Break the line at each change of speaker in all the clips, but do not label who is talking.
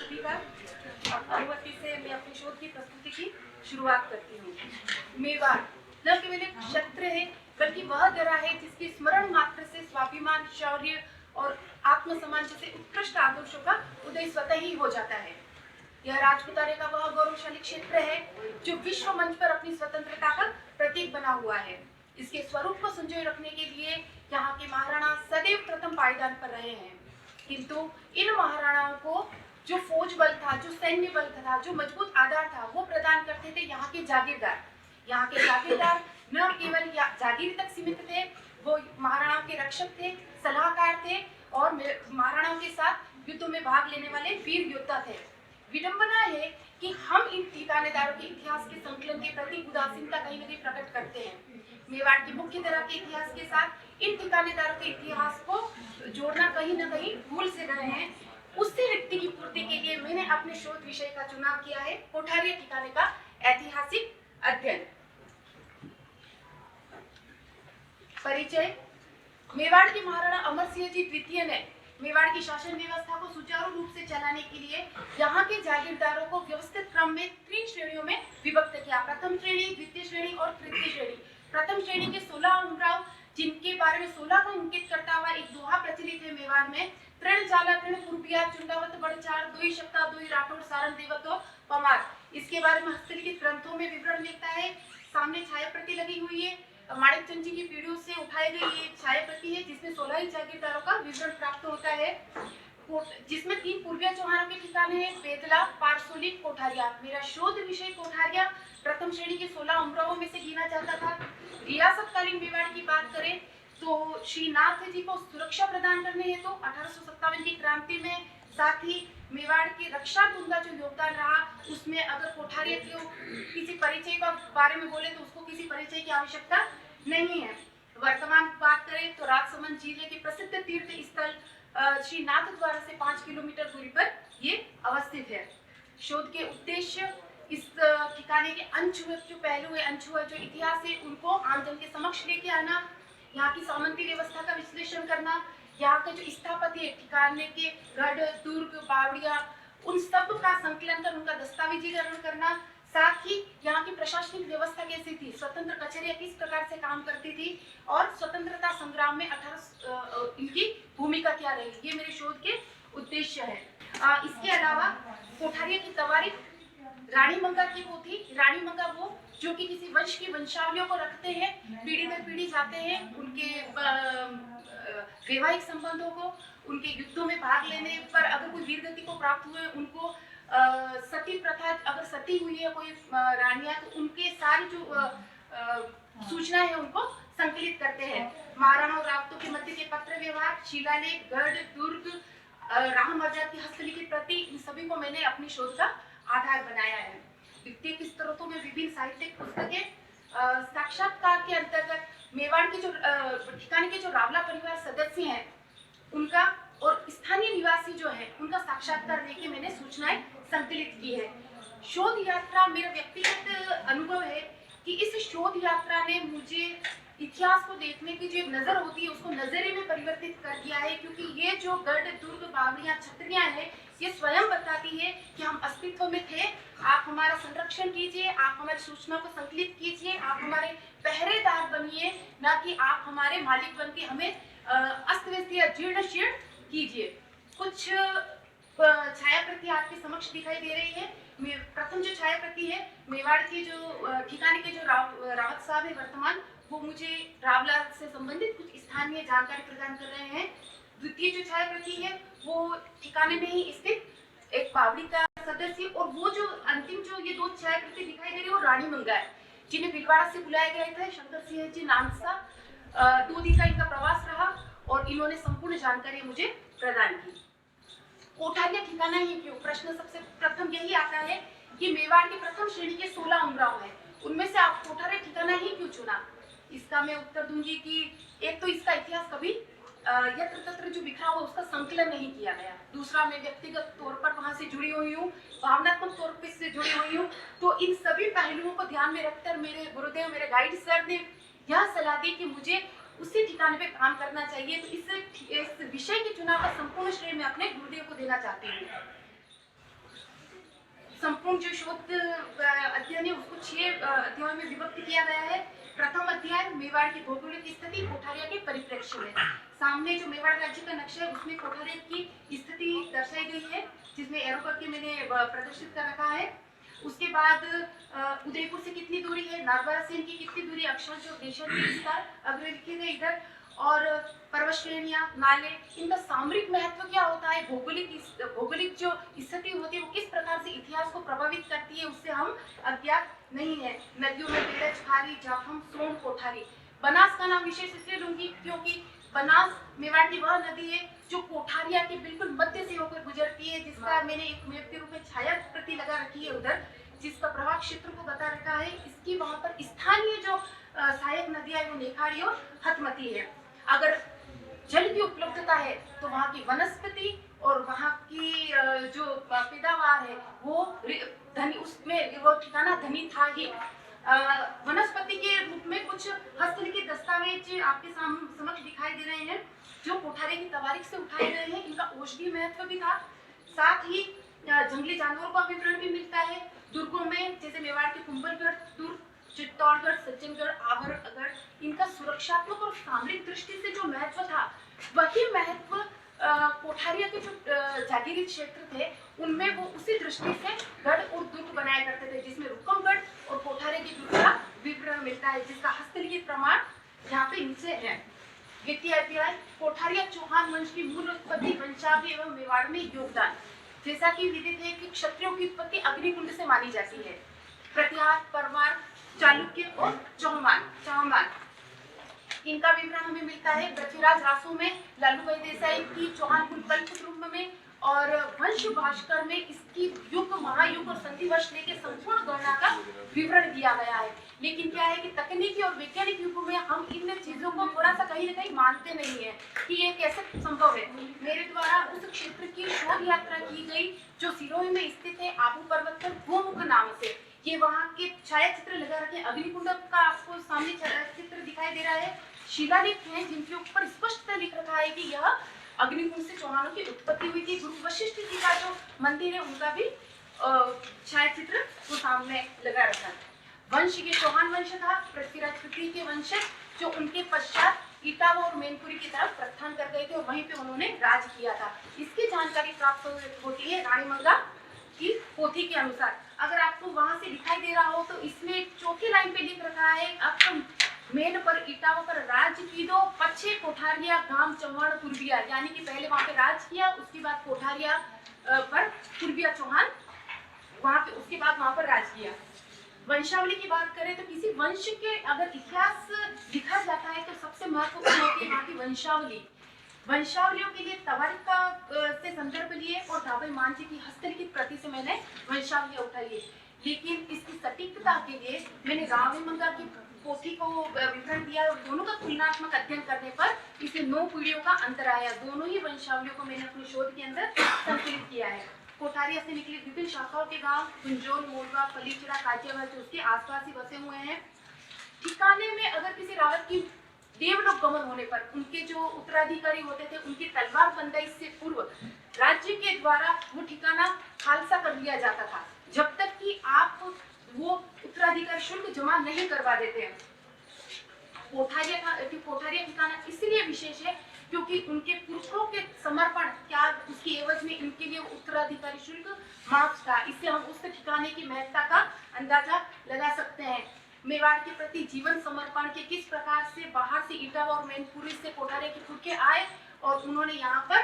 सभी का अनुमति से मैं अपने शोध की प्रस्तुति की शुरुआत करती हूँ। मेवाड़ न केवल एक क्षेत्र है बल्कि वह जगह है जिसकी स्मरण मात्र से स्वाभिमान, शौर्य और आत्मसम्मान जैसे उत्कृष्ट आदर्शों का उदय स्वतः ही हो जाता है। यह राजपुताने का वह गौरवशाली क्षेत्र है जो विश्व मंच पर अपनी स्वतंत्रता का प्रतीक बना हुआ है। इसके स्वरूप को संजोए रखने के लिए यहाँ के महाराणा सदैव प्रथम पायदान पर रहे हैं, किंतु इन महाराणाओं को जो फौज बल था, जो सैन्य बल था, जो मजबूत आधार था, वो प्रदान करते थे यहाँ के जागीरदार। यहाँ के जागीरदार न केवल जागीर तक सीमित थे, वो महाराणाओं के रक्षक थे, सलाहकार थे और महाराणाओं के साथ युद्धों में भाग लेने वाले वीर योद्धा थे। विडंबना है कि हम इन ठिकानेदारों के इतिहास के संकलन के प्रति उदासीनता कहीं न कहीं प्रकट करते हैं। मेवाड़ की मुख्य धारा के इतिहास के साथ इन ठिकानेदारों के इतिहास को जोड़ना कहीं न कहीं भूल से गए हैं। उससे रिक्ति की पूर्ति के लिए मैंने अपने शोध विषय का चुनाव किया है कोठारिया ठिकाने का ऐतिहासिक अध्ययन। परिचय। मेवाड़ के महाराणा अमर सिंह जी द्वितीय ने मेवाड़ की शासन व्यवस्था को सुचारू रूप से चलाने के लिए यहाँ के जागीरदारों को व्यवस्थित क्रम में 3 श्रेणियों में विभक्त किया। प्रथम श्रेणी, द्वितीय श्रेणी और तृतीय श्रेणी। प्रथम श्रेणी के 16 उमराव, जिनके बारे में 16 को अंकित करता हुआ एक दोहा प्रचलित है मेवाड़ में, तृण चाला तृण पूर्विया चुंडावत बड़चार दुई शक्ता दुई राठौड़ सारण देवतो पमार। इसके बारे में हस्तलिखित ग्रंथों में विवरण मिलता है। सामने छाया प्रति लगी हुई है। माणिक चंद जी की पीढ़ियों से उठाई गई ये छाया प्रति है जिसमें 16 ही जागीरदारों का विवरण प्राप्त होता है, जिसमें 3 पूर्वीय चौहानों के ठिकाने हैं, बेदला, पारसोली, कोठारिया। मेरा शोध विषय कोठारिया प्रथम श्रेणी के 16 उमरावों में से गिना जाता था। रियासतकालीन मेवाड़ की बात करें तो श्री नाथ जी को सुरक्षा प्रदान करने हेतु 1857 की क्रांति में, साथ ही मेवाड़ की रक्षा दूत का जो योगदान रहा उसमें अगर कोठारिया के किसी परिचय का बारे में बोले तो उसको किसी परिचय की आवश्यकता नहीं है। वर्तमान बात करें तो राजसमंद जिले के प्रसिद्ध तीर्थ स्थल श्री नाथ द्वारा से 5 किलोमीटर दूरी पर ये अवस्थित है। शोध के उद्देश्य इस ठिकाने के अनछुए जो पहलू है, अनछुआ जो इतिहास है, उनको आमजन के समक्ष लेके आना, यहाँ की सामंती व्यवस्था का विश्लेषण करना, यहाँ का जो स्थापत्य है, ठिकाने के गढ़, दुर्ग, बावड़िया, उन सब का संकलन कर उनका दस्तावेजीकरण करना, साथ ही यहाँ की प्रशासनिक व्यवस्था कैसी थी, स्वतंत्र कचहरियां किस प्रकार से काम करती थी और स्वतंत्रता संग्राम में इनकी भूमिका क्या रही, ये मेरे शोध के उद्देश्य है। इसके अलावा कोठारिया की तवारीख रानी मंगा की वो थी। रानी मंगा वो जो कि किसी वंश की वंशावलियों को रखते हैं, पीढ़ी दर पीढ़ी जाते हैं, उनके वैवाहिक संबंधों को, उनके युद्धों में भाग लेने पर अगर कोई वीरगति को प्राप्त हुए उनको सती प्रथा, अगर सती हुई है कोई रानियां तो उनके सारी जो सूचना है उनको संकलित करते हैं। महाराणा और रावतों के मध्य के पत्र व्यवहार, शिलालेख, गढ़, दुर्ग, राम मर्यादा की हस्तलिखित प्रति, इन सभी को मैंने अपनी शोध का आधार बनाया है। वित्तीय स्त्रोतों में विभिन्न साहित्यिक पुस्तकें, साक्षात्कार के अंतर्गत मेवाड़ के जो ठिकाने के जो रावला परिवार सदस्य हैं उनका और स्थानीय निवासी जो है उनका साक्षात्कार लेके मैंने सूचनाएं संकलित की है। शोध यात्रा मेरा व्यक्तिगत अनुभव है कि इस शोध यात्रा ने मुझे इतिहास को देखने की जो एक नजर होती है उसको नजरिए में परिवर्तित कर दिया है, क्योंकि ये जो गढ़, दुर्ग, बावड़ियां, छतरियां हैं ये स्वयं बताती है कि हम अस्तित्व में थे। आप हमारा संरक्षण कीजिए, आप हमारी सूचना को संकलित कीजिए, आप हमारे पहरेदार बनिए, ना कि आप हमारे मालिक बन के हमें अस्त व्यस्त या जीर्ण शीर्ण कीजिए। कुछ छाया प्रति आपके समक्ष दिखाई दे रही है। प्रथम जो छाया प्रति है मेवाड़ के जो ठिकाने के जो रावत साहब है वर्तमान, वो मुझे रावला से संबंधित कुछ स्थानीय जानकारी प्रदान कर रहे हैं। द्वितीय जो छाया प्रति है वो ठिकाने में ही स्थित एक बावड़ी का सदस्य, और वो जो अंतिम जो ये 2 छाया प्रति दिखाई दे रही है वो रानी मंगा है, जिन्हें भिलवाड़ा से बुलाया गया था। शंकर सिंह जी नाम सा 2 दिन का इनका प्रवास रहा और इन्होंने संपूर्ण जानकारी मुझे प्रदान की। कोठारिया ठिकाना ही क्यों, प्रश्न सबसे प्रथम यही आता है कि मेवाड़ की प्रथम श्रेणी के 16 उमराव है, उनमें से आप कोठारिया ठिकाना ही क्यों चुना? इसका मैं उत्तर दूंगी कि एक तो इसका इतिहास कभी यत्र तत्र जो बिखरा हुआ उसका संकलन नहीं किया गया। दूसरा, मैं व्यक्तिगत तौर पर वहां से जुड़ी हुई हूँ, भावनात्मक तौर पर से जुड़ी हुई हूँ, तो इन सभी पहलुओं को ध्यान में रखकर मेरे गुरुदेव, मेरे गाइड सर ने यह सलाह दी कि मुझे उसी ठिकाने पे काम करना चाहिए। तो इस विषय के चुनाव का संपूर्ण श्रेय मैं अपने गुरुदेव को देना चाहती हूँ। जो शोध अध्ययन है उसको 6 अध्यायों में विभक्त किया गया है। प्रथम अध्याय मेवाड़ की भौगोलिक स्थिति कोठारिया के परिप्रेक्ष्य में। सामने जो मेवाड़ राज्य का नक्शा है उसमें कोठारिया की स्थिति दर्शाई गई है, जिसमें एरो करके मैंने प्रदर्शित कर रखा है। उसके बाद उदयपुर से कितनी दूरी है, नागवारा सेन की कितनी दूरी, अक्षांश और देशों के विस्तार अग्रलिखित है इधर, और पर्वत श्रेणियां, नाले, इनका सामरिक महत्व क्या होता है, भौगोलिक जो स्थिति होती है वो किस प्रकार से इतिहास को प्रभावित करती है, उससे हम अज्ञात नहीं है। नदियों में बेड़ज, खारी, जाखम, सोन, कोठारी। बनास का नाम विशेष इसलिए लूंगी क्योंकि बनास मेवाड़ की वह नदी है जो कोठारिया के बिल्कुल मध्य से होकर गुजरती है, जिसका मैंने एक मैप के रूप में छाया प्रति लगा रखी है उधर, जिसका प्रभाव क्षेत्र को बता रखा है। इसकी वहां पर स्थानीय जो सहायक नदियां है वो नेखाड़ी और हथमती है। अगर जल की उपलब्धता है तो वहाँ की वनस्पति और वहाँ की जो पैदावार है वो धनी, उसमें वो ठिकाना धनी था ही। वनस्पति के रूप में कुछ हस्तलिखित दस्तावेज आपके समक्ष दिखाई दे रहे हैं जो कोठारे की तवारीख से उठाए गए हैं। इनका औषधीय महत्व भी था, साथ ही जंगली जानवरों का विवरण भी मिलता है। दुर्गों में जैसे मेवाड़ के कुंभलगढ़ दुर्ग, चित्तौड़गढ़, सज्जनगढ़, आवरगढ़, इनका सुरक्षात्मक और सामरिक दृष्टि से जो महत्व था वही महत्व कोठारिया के जो जागीरी क्षेत्र थे उनमें वो उसी दृष्टि से गढ़ और दुर्ग बनाया करते थे, जिसमें रुकमगढ़ और कोठारे के दुर्ग का विवरण मिलता है, जिसका हस्तलिखित प्रमाण यहाँ पे नीचे है। द्वितीय अध्याय कोठारिया चौहान वंश की मूल उत्पत्ति, वंशावली एवं मेवाड़ में योगदान। जैसा कि विदित है कि क्षत्रियों की उत्पत्ति अग्निकुंड से मानी जाती है। प्रतिहार, परमार, चालुक्य और चौहान, इनका विवरण हमें मिलता है पृथ्वीराज रासो में, लालू भाई देसाई की चौहान कुल कल्प में, और वंश भास्कर में इसकी युग, महायुग और संधि वर्ष लेके संपूर्ण गणना का विवरण दिया गया है। लेकिन क्या है कि तकनीकी और वैज्ञानिक युग में हम इन चीजों को थोड़ा सा कहीं ना कहीं मानते नहीं है कि ये कैसे संभव है। मेरे द्वारा उस क्षेत्र की शोध यात्रा की गई जो सिरोही में स्थित है, आबू पर्वत पर गोमुख नाम से। ये वहाँ के छाया चित्र लगा रखे, अग्निकुंड का आपको सामने चित्र दिखाई दे रहा है। शिलालेख हैं जिनके ऊपर स्पष्टता लिख रखा है कि यह अग्निकुंड से चौहानों की उत्पत्ति हुई थी। गुरु वशिष्ठ जी का जो मंदिर है उनका भी छाया चित्र वो सामने लगा रखा है। वंश के चौहान वंश था, पृथ्वीराज तृतीय के वंशज जो उनके पश्चात इटावा और मैनपुरी की तरफ प्रस्थान कर गए थे और वहीं पे उन्होंने राज किया था। इसकी जानकारी प्राप्त होती है रानी मंगा की पोथी के अनुसार। अगर आपको वहां से दिखाई दे रहा हो तो इसमें चौथी लाइन पे लिख रखा है, अब मेन पर इटावा पर राज की दो, पच्छे कोठारिया गांव चौहान पूर्विया, यानी कि पहले वहां पे राज किया, उसके बाद कोठारिया पर पूर्विया चौहान वहां पे, उसके बाद वहां पर राज किया। वंशावली की बात करें तो किसी वंश के अगर इतिहास लिखा जाता है तो सबसे महत्वपूर्ण होती है वहां की वंशावली। वंशावलियों के लिए तवारीख का से संदर्भ लिए और दाबई मान जी की हस्तलिखित प्रति से मैंने वंशावलियां उठाई है। लेकिन इसकी सटीकता के लिए मैंने रानी मंगा की पोथी को विवरण दिया और दोनों का तुलनात्मक अध्ययन करने पर इसमें 9 पीढ़ियों का अंतर आया। दोनों ही वंशावलियों को मैंने अपने शोध के अंदर संकलित किया है। कोठारिया से निकले विभिन्न शाखाओं के गांव गुंजोल, मोरवा, फलीचरा, काजियावाद जो उसके आसपास ही बसे हुए हैं। ठिकाने में अगर किसी रावत की देवलोक गमन होने पर उनके जो उत्तराधिकारी होते थे उनकी तलवार बंदाई से पूर्व राज्य के द्वारा वो ठिकाना खालसा कर लिया जाता था, जब तक कि आप वो उत्तराधिकारी शुल्क जमा नहीं करवा देते हैं। कोठारिया ठिकाना इसलिए विशेष है क्योंकि उनके पुरखों के समर्पण क्या उसकी एवज में इनके लिए उत्तराधिकारी शुल्क माफ था। इससे हम उस ठिकाने की महत्ता का अंदाजा लगा सकते हैं। मेवाड़ के प्रति जीवन समर्पण के किस प्रकार से बाहर से इटावा और मैनपुरी से कोठारिया के पुरखे आए और उन्होंने यहाँ पर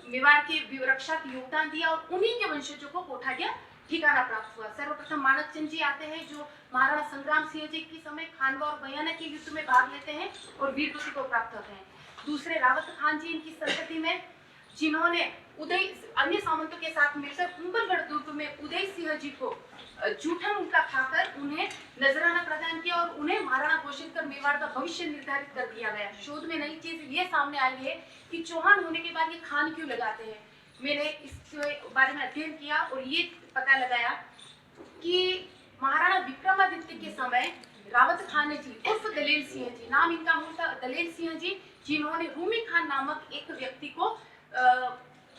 मेवाड़ की रक्षा की योगदान दिया और उन्हीं के वंशजों को कोठारिया ठिकाना प्राप्त हुआ। सर्वप्रथम मानक चंद जी आते हैं जो महाराणा संग्राम सिंह जी के समय खानवा और बयाना के युद्ध में भाग लेते हैं और वीर गति को प्राप्त होते हैं। दूसरे रावत खान जी इनकी संतति में जिन्होंने अन्य सामंतों के साथ मिलकर कुंभलगढ़ दुर्ग में उदय सिंह जी को जूठन उनका खाकर उन्हें नजराना प्रदान किया और उन्हें महाराणा घोषित कर मेवाड़ का भविष्य निर्धारित कर दिया गया। शोध में नई चीज ये सामने आई है कि चौहान होने के बाद ये खान क्यों लगाते हैं। मैंने इसके बारे में अध्ययन किया और ये पता लगाया कि महाराणा विक्रमादित्य के समय रावत खान जी उर्फ दलेल सिंह जी, नाम इनका मूल था दलेल सिंह जी, जिन्होंने रूमी खान नामक एक व्यक्ति को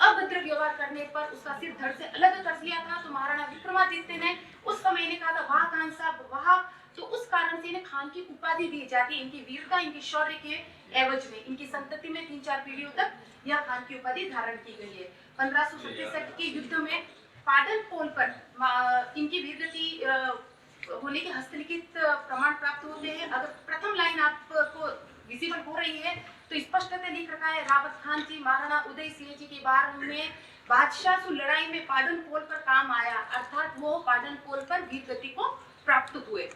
अभद्र व्यवहार करने पर उसका सिर धड़ से अलग कर दिया था। तो महाराणा विक्रमादित्य ने उस समय इन्हें कहा था, वाह खान साहब वाह। तो उस कारण से इन्हें खान की उपाधि दी जाती है। इनकी वीरता, इनके शौर्य के एवज में इनकी संतति में 3-4 पीढ़ियों तक यह खान की उपाधि धारण की गई है। 1567 के युद्ध में पाटन पोल पर इनकी वीरगति होने के हस्तलिखित प्रमाण प्राप्त होते हैं। अगर प्रथम लाइन आपको विजिबल हो रही है तो स्पष्टता लिख रखा है, रावत खान जी महाराणा उदय सिंह जी के बार में बादशाह से लड़ाई में पाटन पोल पर काम आया, अर्थात वो पाटन पोल पर वीरगति को प्राप्त हुए।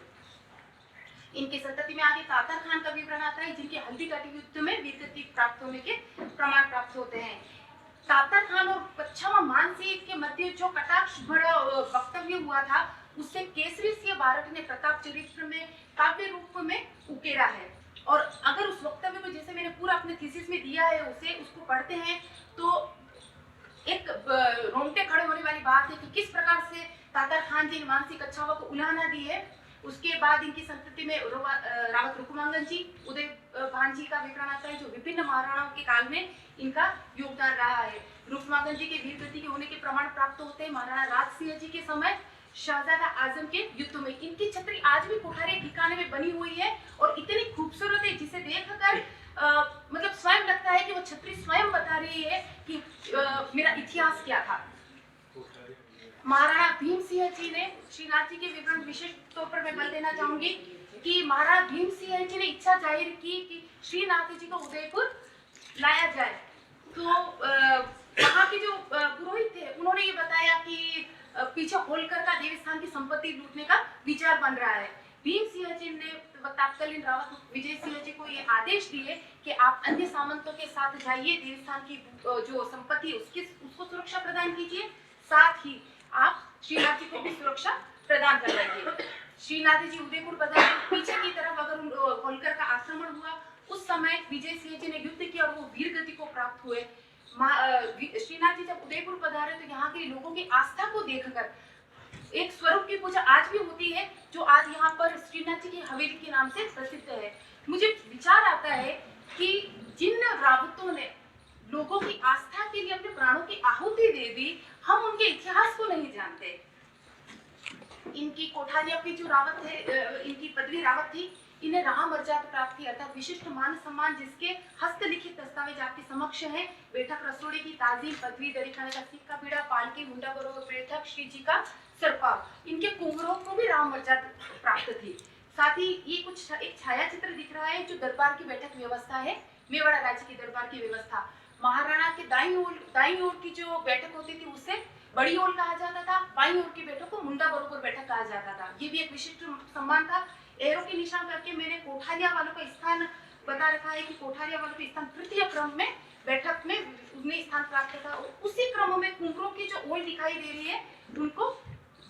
इनकी संतति में आगे तातर खान का विवरण आता है, जिनके हल्दी घाटी युद्ध में वीरगति प्राप्त होने के प्रमाण प्राप्त होते हैं। तातर खान और पच्छावा मानसिंह के मध्य जो कटाक्ष भरा वक्तव्य हुआ था, उससे केसरी सिंह बारक ने प्रताप चरित्र में काव्य रूप में उकेरा है। और अगर उस वक्तव्य को जैसे मैंने पूरा अपने थीसिस में दिया है उसको पढ़ते हैं तो एक रोंगटे खड़े होने वाली बात है कि किस प्रकार से तातर खान जी ने मानसिंह कच्छावा को उलाहना दी है। उसके बाद इनकी संतति में रावत रुकुमांगन जी, उदय भान जी का विवरण आता है, जो विभिन्न महाराणाओं के काल में इनका योगदान रहा है। रुकुमांगन जी के वीरगति के होने के प्रमाण प्राप्त होते हैं महाराणा राज सिंह जी के समय शहजादा आजम के युद्ध में। इनकी छतरी आज भी कोठारी ठिकाने में बनी हुई है और इतनी खूबसूरत है जिसे देखकर मतलब स्वयं लगता है कि वो छतरी स्वयं बता रही है कि मेरा इतिहास क्या था। महाराणा भीम सिंह जी ने श्रीनाथ जी के विवरण विशेष तौर पर मैं बल देना चाहूंगी कि महाराणा भीम सिंह जी ने इच्छा जाहिर की कि श्रीनाथ जी को उदयपुर लाया जाए। तो वहाँ के जो पुरोहित थे उन्होंने ये बताया कि पीछे होलकर का देवस्थान की संपत्ति लूटने का विचार बन रहा है। भीम सिंह जी ने तत्कालीन रावत विजय सिंह जी को ये आदेश दिए कि आप अन्य सामंतों के साथ जाइए, देवस्थान की जो संपत्ति उसको सुरक्षा प्रदान कीजिए, साथ ही आप श्रीनाथ जी को भी सुरक्षा प्रदान करवाइए। श्रीनाथ जी उदयपुर पधारे, पीछे की तरफ अगर होलकर का आक्रमण हुआ उस समय विजय सिंह जी ने युद्ध किया और वो वीर गति को प्राप्त हुए। श्रीनाथ जी जब उदयपुर पधारे तो यहाँ के लोगों की आस्था को देखकर एक स्वरूप की पूजा आज भी होती है, जो आज यहाँ पर श्रीनाथ जी की हवेली के नाम से प्रसिद्ध है। मुझे विचार आता है कि जिन रावतों ने लोगों की आस्था के लिए अपने प्राणों की आहुति दे दी, हम उनके इतिहास को नहीं जानते। इनकी कोठारिया की जो रावत है, इनकी पदवी रावत थी, इन्हें राह मर्यादा प्राप्त थी, अर्थात विशिष्ट मान सम्मान जिसके हस्तलिखित दस्तावेज आपके समक्ष है। बैठक रसोड़े की ताजीम, पदवी, दरिखाने का सिक्का, पीड़ा, पालकी, हुंडा बरोबर बैठक, श्री जी का सरपाव, इनके कुंवरों को भी राह मर्यादा प्राप्त थी। साथ ही ये कुछ एक छाया चित्र दिख रहा है जो दरबार की बैठक व्यवस्था है, मेवाड़ा राज्य की दरबार की व्यवस्था। महाराणा के दाईं ओर की जो बैठक होती थी उसे बड़ी ओल कहा जाता था, बाईं ओर की बैठक को मुंडा बरोबर बैठक कहा जाता था। ये भी एक विशिष्ट सम्मान था। एरो के निशान करके मैंने कोठारिया वालों का स्थान बता रखा है कि कोठारिया वालों का स्थान तृतीय क्रम में बैठक में उन्हें स्थान प्राप्त था। उसी क्रम में कुंवरों की जो ओल दिखाई दे रही है, उनको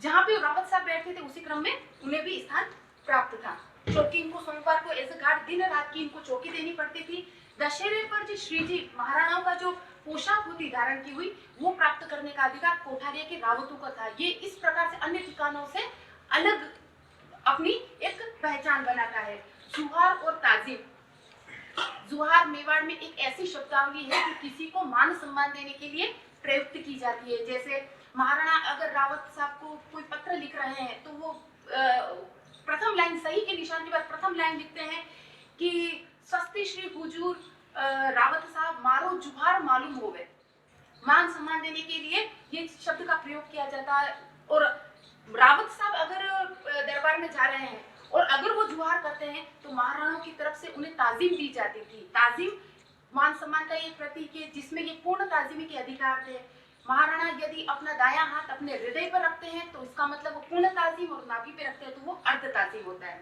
जहाँ पे रावत साहब बैठते थे उसी क्रम में उन्हें भी स्थान प्राप्त था। चौकी इनको सोमवार को एज ए गार्ड दिन रात की इनको चौकी देनी पड़ती थी। दशहरे पर जो श्री जी महाराणाओं का जो पोशाक होती धारण की हुई वो प्राप्त करने का अधिकार कोठारिया के रावतों का था। ये इस प्रकार से अन्य ठिकानों से अलग अपनी एक पहचान बनाता है। जुहार और ताजीम। जुहार मेवाड़ में एक ऐसी शब्दावली है जो किसी को मान सम्मान देने के लिए प्रयुक्त की जाती है। जैसे महाराणा अगर रावत साहब को कोई पत्र लिख रहे हैं तो वो प्रथम लाइन सही के निशान के बाद प्रथम लाइन लिखते हैं कि सस्ती श्री हुजूर रावत साहब मारो जुहार मालूम होवे। मान सम्मान देने के लिए ये शब्द का प्रयोग किया जाता है। और रावत साहब अगर दरबार में जा रहे हैं और अगर वो जुहार करते हैं तो महाराणाओं की तरफ से उन्हें ताजीम दी जाती थी। ताजीम मान सम्मान का एक प्रतीक है जिसमें ये पूर्ण ताजीमी के अधिकार थे। महाराणा यदि अपना दायां हाथ अपने हृदय पर रखते हैं तो इसका मतलब वो पूर्ण ताजीम, और नाभि पे रखते हैं तो वो अर्ध ताजीम होता है।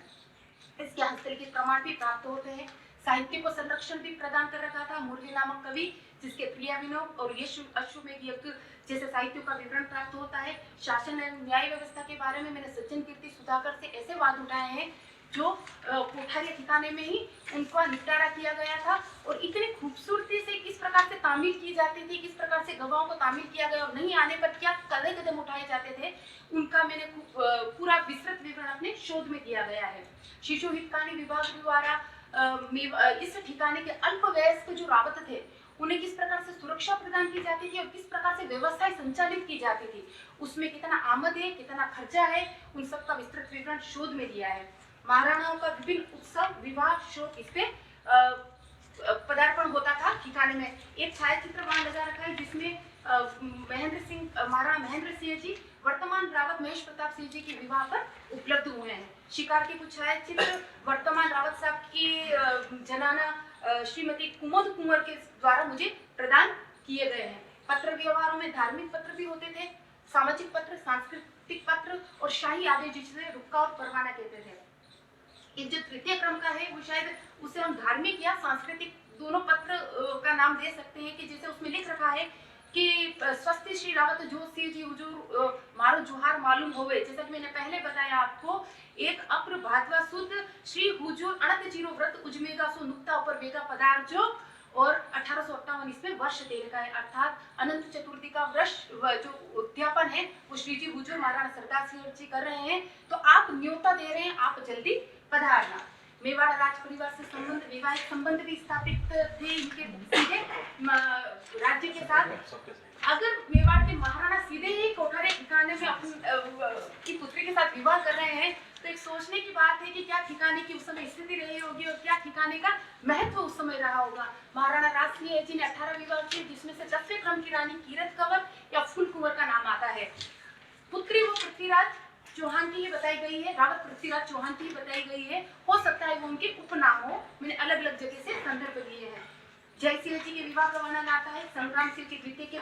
इसके हस्तलिखित प्रमाण भी प्राप्त होते हैं। साहित्य को संरक्षण भी प्रदान कर रखा था। मुरली नामक कवि जिसके प्रिया विनोद और यश अश्वमेध यज्ञ जैसे साहित्यों का विवरण प्राप्त होता है। शासन एवं न्याय व्यवस्था के बारे में मैंने सज्जन कीर्ति सुधाकर से ऐसे वाद उठाए हैं जो कोठारिया ठिकाने में ही उनका निपटारा किया गया था। और इतनी खूबसूरती से किस प्रकार से तामील की जाती थी, किस प्रकार से गवाहों को तामील किया गया और नहीं आने पर क्या कदम उठाए जाते थे, उनका मैंने पूरा विस्तृत विवरण अपने शोध में दिया गया है। शिशु हितकानी विभाग द्वारा इस ठिकाने के अल्पवयस्क जो रावत थे उन्हें किस प्रकार से सुरक्षा प्रदान की जाती थी और किस प्रकार से व्यवस्थाएं संचालित की जाती थी, उसमें कितना आमद है, कितना खर्चा है, उन सब का विस्तृत विवरण शोध में दिया है। महाराणाओं का विभिन्न उत्सव, विवाह, शोक इस पे पदार्पण होता था ठिकाने में। एक छायाचित्र वहां लगा रखा है जिसमें महाराणा महेंद्र सिंह जी वर्तमान रावत महेश प्रताप सिंह जी के विवाह पर उपलब्ध हुए हैं। शिकार के कुछ छायाचित्र वर्तमान रावत साहब की जनाना श्रीमती कुमुद कुंवर के द्वारा मुझे प्रदान किए गए हैं। पत्र व्यवहारों में धार्मिक पत्र भी होते थे, सामाजिक पत्र, सांस्कृतिक पत्र और शाही आदेश, जिसे रुक्का और परवाना कहते थे। एक जो तृतीय क्रम का है वो शायद उसे हम धार्मिक या सांस्कृतिक दोनों पत्र का नाम दे सकते हैं, कि जैसे उसमें लिख रखा है कि स्वस्ति श्री रावत जोत सिंह जी हुजूर मारो जुहार मालूम होवे। जैसा कि मैंने पहले बताया आपको, एक अप्र भाद्वा सुद श्री हुजूर अणत जीरो व्रत उजमेगा सो नुक्ता ऊपर वेगा पदार्थ जो, और 1858 इसमें वर्ष दे रखा है, अर्थात अनंत चतुर्थी का वर्ष जो उद्यापन है वो श्री जी हुजूर महाराणा सरदार सिंह जी कर रहे हैं, तो आप न्योता दे रहे हैं, आप जल्दी पधारना। मेवाड़ राज परिवार से संबंध, वैवाहिक संबंध भी स्थापित थे इनके सीधे राज्य के साथ। अगर मेवाड़ के महाराणा सीधे ही कोठारे ठिकाने में अपनी पुत्री के साथ विवाह कर रहे हैं, तो एक सोचने की बात है कि क्या ठिकाने की उस समय स्थिति रही होगी और क्या ठिकाने का महत्व उस समय रहा होगा। महाराणा राज सिंह जी ने 18 विवाह किए, जिसमें से 10वें क्रम की रानी कीरत कंवर या फूल कुंवर का नाम आता है। पुत्री वो पृथ्वीराज चौहान की ही बताई गई है, रावत पृथ्वीराज चौहान की ही बताई गई है। हो सकता है वो उनके उपनाम हो, मैंने अलग अलग जगह से संदर्भ लिए हैं। जय सिंह जी के विवाह का वर्णन आता है, संग्राम सिंह के द्वितीय के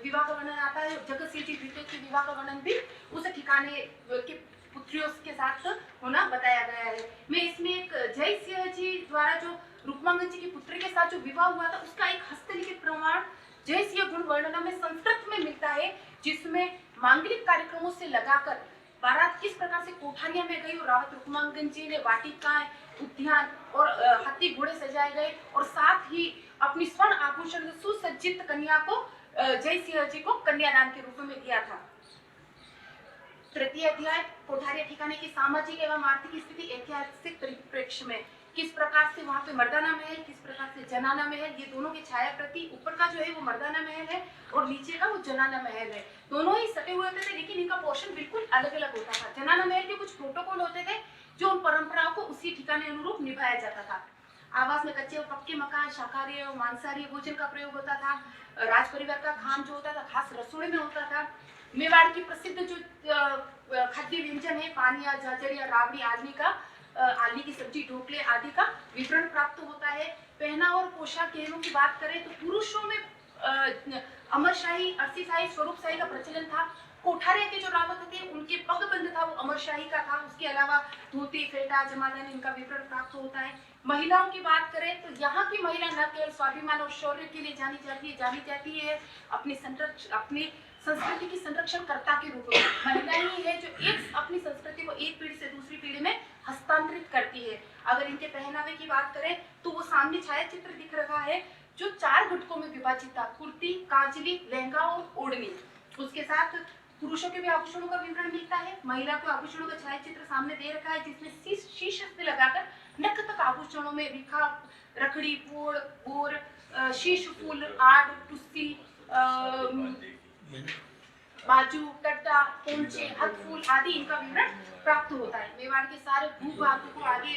विवाह का वर्णन आता है, जगत सिंह जी द्वितीय के विवाह का वर्णन भी उस ठिकाने के पुत्रियों के साथ होना बताया गया है। मैं इसमें एक जय सिंह जी द्वारा जो रुक्मांगद जी की पुत्री के साथ जो विवाह हुआ था उसका एक हस्तलिखित प्रमाण जय सिंह गुण वर्णना में संस्कृत में मिलता है, जिसमें मांगलिक कार्यक्रमों से लगाकर बारात किस प्रकार से कोठारिया में गई और रावत रुक्मांगद जी ने वाटिकाएं, उद्यान और हाथी घोड़े सजाए गए, और साथ ही अपनी स्वर्ण आभूषण से सुसज्जित कन्या को जय सिंह जी को कन्यादान के रूप में दिया था। तृतीय अध्याय कोठारिया ठिकाने की सामाजिक एवं आर्थिक स्थिति ऐतिहासिक परिप्रेक्ष्य में, किस प्रकार से वहाँ पे मर्दाना महल, किस प्रकार से जनाना महल, ये दोनों की छाया प्रति ऊपर का जो है वो मर्दाना महल है और नीचे का वो जनाना महल है। दोनों ही सटे हुए थे, लेकिन इनका पोर्शन बिल्कुल अलग अलग होता था। जनाना महल के कुछ प्रोटोकॉल होते थे जो उन परंपराओं को उसी ठिकाने अनुरूप निभाया जाता था। आवास में कच्चे और पक्के मकान, शाकाहारी और मांसाहारी भोजन का प्रयोग होता था। राज परिवार का खान जो होता था खास रसोई में होता था। मेवाड़ की प्रसिद्ध जो खाद्य व्यंजन है, पानिया, झाझरिया, राबड़ी आदि का आलू की सब्जी, ढोकले आदि का विवरण प्राप्त होता है। पहनावा और पोशाक गहनों की बात करें तो पुरुषों में अमरशाही, अरसीशाही, स्वरूपशाही का प्रचलन था। कोठारे के जो रावत थे उनके पगबंद था वो अमरशाही का था। उसके अलावा धोती, फेटा, जमादानी इनका विवरण प्राप्त होता है। महिलाओं की बात करें तो यहाँ की महिला न केवल स्वाभिमान और शौर्य के लिए जानी जाती है अपनी संस्कृति की संरक्षणकर्ता के रूप में। महिला ही है जो एक अपनी संस्कृति को एक पीढ़ी से दूसरी पीढ़ी में हस्तांतरित करती है। अगर इनके पहनावे की बात करें तो वो सामने छायाचित्र दिख रहा है जो 4 घटकों में विभाजित था, कुर्ती, कांचली, लहंगा और ओढ़नी। उसके साथ पुरुषों के भी आभूषणों का विवरण मिलता है। महिला को आभूषणों का छायाचित्र सामने दे रखा है, जिसमें शीश से लगाकर नख तक आभूषणों में रिखा, रखड़ी, पोड़, बोर, शीश फूल, आड़, टुस्सी, बाजू, कट्टा, पोंचे, हथ फूल आदि इनका विवरण प्राप्त होता है। मेवाड़ के सारे भूभाग को आगे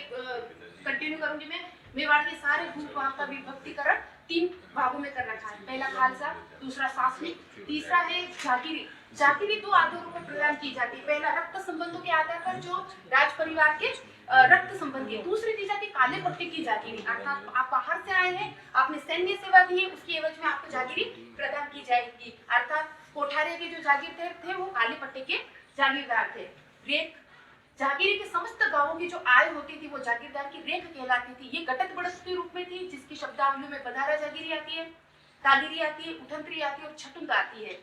कंटिन्यू करूंगी मैं। मेवाड़ के सारे भूभाग का विभक्तिकरण 3 भागों में कर रखा है। पहला खालसा, दूसरा सासनिक, तीसरा है जागीरी। जागीरी 2 आधारों पर प्रदान की जाती है। पहला रक्त संबंधों के आधार पर जो राज परिवार के रक्त संबंधी, दूसरी दी जाती काले पट्टे की जागीरी, अर्थात आप बाहर से आए हैं, आपने सैन्य सेवा दी है, उसकी एवज में आपको जागीरी प्रदान की जाएगी। अर्थात कोठारे के जो जागीरदार थे वो काले पट्टे के जागीरदार थे। रेख, जागीरी के समस्त गांवों की जो आय होती थी वो जागीरदार की रेख कहलाती थी। ये गटत बढ़त के रूप में थी, जिसकी शब्दावली में बधारा जागीरी आती है, तागिरी आती है, उठंतरी आती है और छटुंद आती है।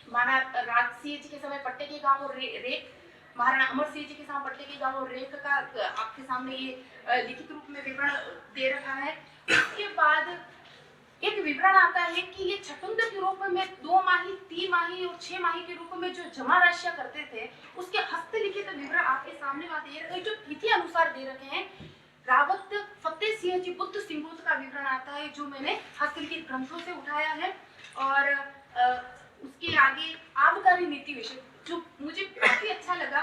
महाराणा राज सिंह जी के समय पट्टे के गांव और रेख, महाराणा अमर सिंह जी के समय पट्टे के गांव और रेख का आपके सामने ये लिखित रूप में विवरण दे रखा है। उसके बाद एक विवरण आता है कि ये छटुंद के रूप में 2 माही, 3 माही और 6 माही के रूप में जो जमा राशियां करते थे उसके हस्तलिखित विवरण आपके सामने दे रखे, जो तिथि अनुसार दे रखे हैं। रावत सत्य सिंह जी बुद्ध सिंगोत का विवरण आता है, जो मैंने हस्तलिखित ग्रंथों से उठाया है। और उसके आगे आबकारी नीति विषय जो मुझे काफी अच्छा लगा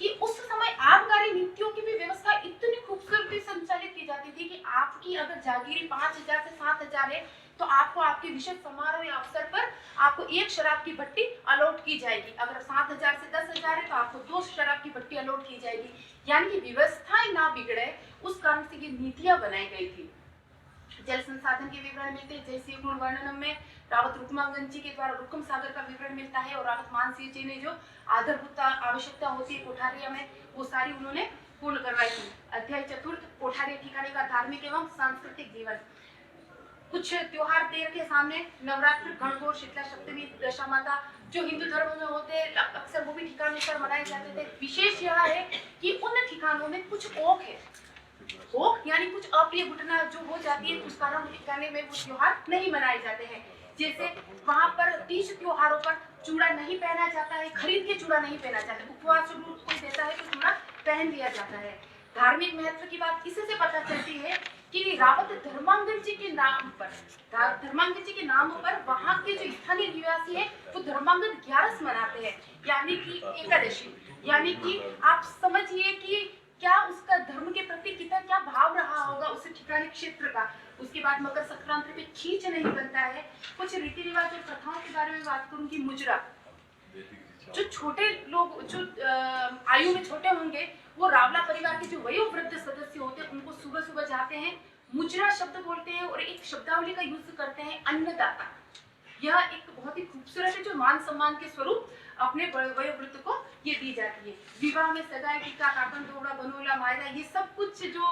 कि उस समय आबकारी नीतियों की भी व्यवस्था इतनी खूबसूरती से संचालित की जाती थी कि आपकी अगर जागीरी 5,000 से 7,000 है तो आपको आपके विशेष समारोह या अवसर पर आपको एक शराब की भट्टी अलॉट की जाएगी। अगर 7,000 से 10,000 है तो आपको 2 शराब की भट्टी अलॉट की जाएगी। यानी कि व्यवस्थाएं ना बिगड़े, उस कारण से ये नीतियां बनाई गई थी। जल संसाधन के विवरण मिलते हैं, जैसे गुण वर्णनम में रावत रुक्मांगन जी के द्वारा रुक्म सागर का विवरण मिलता है, और रावत मानसिंह जी ने जो आधारभूत आवश्यकता होती है कोठारिया में, वो सारी उन्होंने पूर्ण करवाई थी। अध्याय चतुर्थ, कोठारिया ठिकाने का धार्मिक एवं सांस्कृतिक जीवन। कुछ त्योहार दे रखे सामने, नवरात्र, गणगौर, शीतला सप्तमी, दशा माता, जो हिंदू धर्म में होते हैं अक्सर वो भी ठिकाने पर मनाए जाते थे। विशेष यह है कि उन ठिकानों में कुछ ओक है, ओक यानी कुछ अप्रिय घटना जो हो जाती है, उस कारण ठिकाने में वो त्योहार नहीं मनाए जाते हैं। जैसे वहां पर तीज त्योहारों पर चूड़ा नहीं पहना जाता है, खरीद के चूड़ा नहीं पहना जाता है, उपवास कोई देता है तो चूड़ा पहन लिया जाता है। धार्मिक महत्व की बात इससे पता चलती है कि रावत धर्मांगन जी के नाम पर वहां के जो स्थानीय निवासी है वो धर्मांगन 11 मनाते हैं, यानी कि एकादशी। यानी कि आप समझिए कि क्या उसका धर्म के प्रति कितना क्या भाव रहा होगा उस ठिकाने क्षेत्र का। उसके बाद मकर संक्रांति पे खींच नहीं बनता है। कुछ रीति रिवाज और प्रथाओं के बारे में बात करूंगी। मुजरा, जो छोटे लोग जो आयु में छोटे होंगे वो रावला परिवार के जो वयोवृद्ध सदस्य होते हैं उनको सुबह सुबह जाते हैं, मुजरा शब्द बोलते हैं और एक शब्दावली का यूज करते हैं, अन्नदाता। यह एक बहुत ही खूबसूरत है जो मान सम्मान के स्वरूप अपने वयोवृद्ध को ये दी जाती है। विवाह में सगाई, टीका, काकन, दोबड़ा, बनोला, मायरा, ये सब कुछ जो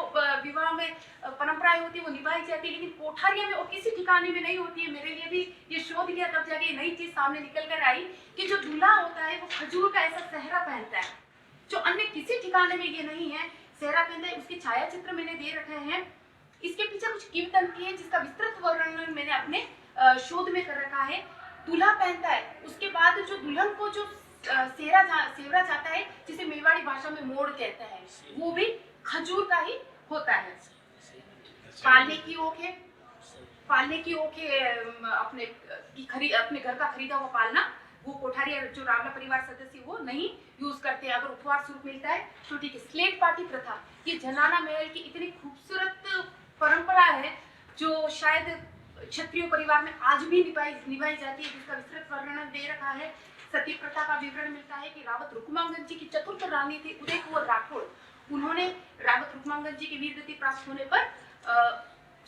विवाह में परंपराएं होती है वो निभाई जाती है, लेकिन कोठारिया में और किसी ठिकाने में नहीं होती है। मेरे लिए भी ये शोध लिया तब जाके नई चीज सामने निकल कर आई कि जो दूल्हा होता है वो खजूर का ऐसा सहरा पहनता है, जो अन्य किसी ठिकाने में ये नहीं है, सहरा पहनता है। उसके छाया चित्र मैंने दे रखे हैं। इसके पीछे कुछ किंवदंती है जिसका विस्तृत वर्णन मैंने अपने शोध में कर रखा है। दूल्हा पहनता है, उसके बाद जो दुल्हन को जो सेवरा जाता है, जिसे मेवाड़ी भाषा में मोड़ कहते हैं, वो भी खजूर का ही होता है। पालने की ओक है अपने घर का खरीदा हुआ पालना, वो कोठारिया जो रावला परिवार सदस्य वो नहीं यूज करते। अगर उपवास रूप मिलता है तो ठीक है। स्लेट पार्टी प्रथा, ये जनाना महल की इतनी खूबसूरत परंपरा है जो शायद क्षत्रिय परिवार में आज भी निभाई जाती है, जिसका विस्तृत वर्णन दे रखा है। सती प्रथा का विवरण मिलता है कि रावत रुक्मांगन जी की चतुर्थ रानी थी उदयकुंवर राठौड़, उन्होंने रावत रुक्मांगन जी की वीर गति प्राप्त होने पर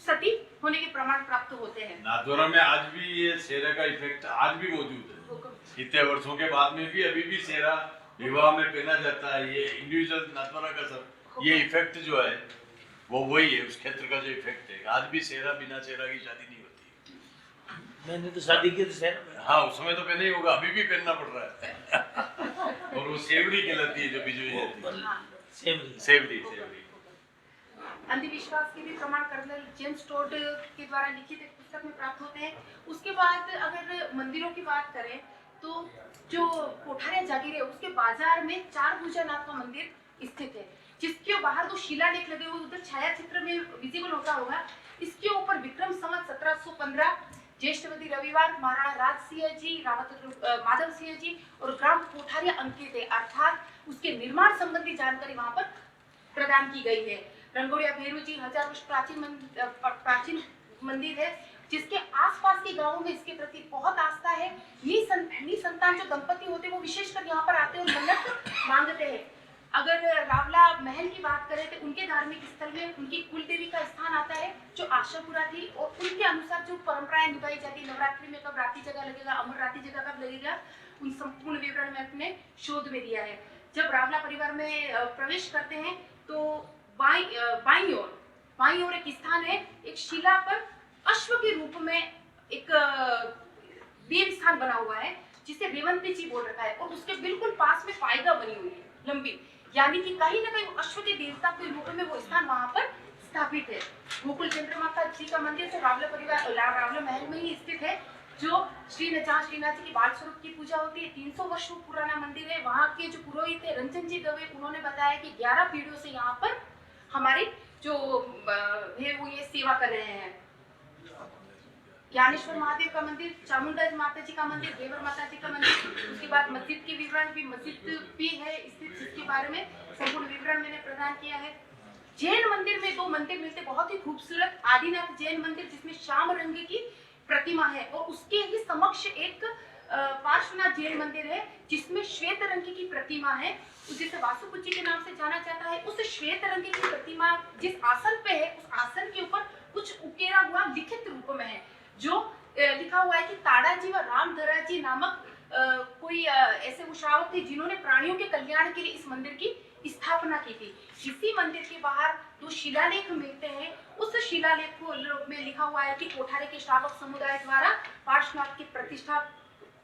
सती होने के प्रमाण प्राप्त होते हैं।
नाथद्वारा में आज भी ये सेहरा का इफेक्ट आज भी मौजूद है। इतने वर्षों के बाद में भी अभी भी सेहरा विवाह में पहना जाता है। ये इंडिविजुअल नाथद्वारा का सब ये इफेक्ट जो है वो वही है, उस क्षेत्र का जो इफेक्ट है। आज भी सेहरा बिना सेहरा की शादी नहीं होती।
मैंने तो शादी की तो सेहरा,
हाँ उस समय तो पहना ही होगा, अभी भी पहनना पड़ रहा है। और वो सेवरी कहलाती है जो बिजोई जाती है, सेवरी।
अंधविश्वास के भी प्रमाण कर्नल जेम्स टोड के द्वारा लिखित एक पुस्तक में प्राप्त होते हैं। उसके बाद अगर मंदिरों की बात करें तो जो कोठारिया जागीर है उसके बाजार में चार भुजानाथ का मंदिर स्थित है, जिसके बाहर दो शिलालेख लगे हुए उधर छाया चित्र में विजिबल होता होगा। इसके ऊपर विक्रम संवत 1715 ज्येष्ठवती रविवार महाराणा राज सिंह जी, रावत माधव सिंह जी और ग्राम कोठारिया अंकित है, अर्थात उसके निर्माण संबंधी जानकारी वहां पर प्रदान की गई है। रंगोड़िया भैरू जी 1000 वर्ष प्राचीन मंदिर है, जिसके आसपास के गांवों में इसके प्रति बहुत आस्था है। निसंतान जो दंपति होते हैं वो विशेषकर यहाँ पर आते हैं और मन्नत मांगते हैं। अगर रावला महल की बात करें तो उनके धार्मिक स्थल में उनकी कुल देवी का स्थान आता है जो आशापुरा थी, और उनके अनुसार जो परंपराएं निभाई जाती, नवरात्रि में कब रात्रि जगह लगेगा, अमर रात्रि जगह कब लगेगा, उन संपूर्ण विवरण में अपने शोध में दिया है। जब रावला परिवार में प्रवेश करते हैं तो बाईं ओर एक स्थान है, एक शिला पर अश्व के रूप में एक देव स्थान बना हुआ है जिसे रेवंती जी बोल रखा है, और उसके बिल्कुल पास में पायगा बनी हुई है लंबी, यानी कि कहीं ना कहीं अश्व के देवता के रूप में वो स्थान वहां पर स्थापित है। गोकुल चंद्रमाता जी का मंदिर तो रावला महल में ही स्थित है, जो श्रीनाथ जी की बाल स्वरूप की पूजा होती है। 300 वर्षों पुराना मंदिर है। वहाँ के जो पुरोहित है रंजन जी दवे, उन्होंने बताया कि 11 पीढ़ियों से यहाँ पर हमारी जो है वो ये सेवा कर रहे हैं। ज्ञानेश्वर महादेव का मंदिर, चामुंडा माता जी का मंदिर, देवर माता जी का मंदिर, उसके बाद मस्जिद के विवरण भी, मस्जिद भी है स्थित जिसके बारे में संपूर्ण विवरण मैंने प्रदान किया है। जैन मंदिर में 2 मंदिर मिलते, बहुत ही खूबसूरत आदिनाथ जैन मंदिर जिसमें श्याम रंग की प्रतिमा है, और उसके ही समक्ष एक पार्श्वनाथ जैन मंदिर है जिसमें श्वेत रंग की प्रतिमा है, जिसे वासुपुजी के नाम से जाना जाता है। उस श्वेत रंग की प्रतिमा जिस आसन पे है, उस आसन के ऊपर कुछ उकेरा हुआ लिखित रूप में है, जो लिखा हुआ है कि ताड़ाजी व रामधरा जी नामक कोई ऐसे उशावक थे जिन्होंने प्राणियों के कल्याण के लिए इस मंदिर की स्थापना की थी। इसी मंदिर के बाहर 2 शिलालेख मिलते हैं। उस शिलालेख में लिखा हुआ है कि कोठारे के श्रावक समुदाय द्वारा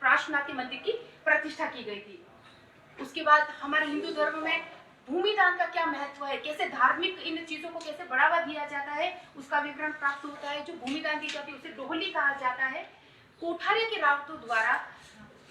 पार्श्वनाथ के मंदिर की प्रतिष्ठा की गई थी। उसके बाद हमारे हिंदू धर्म में भूमि दान का क्या महत्व है, कैसे धार्मिक इन चीजों को कैसे बढ़ावा दिया जाता है, उसका विवरण प्राप्त होता है। जो भूमि दान दी जाती है उसे डोहली कहा जाता है। कोठारिया के रावतों द्वारा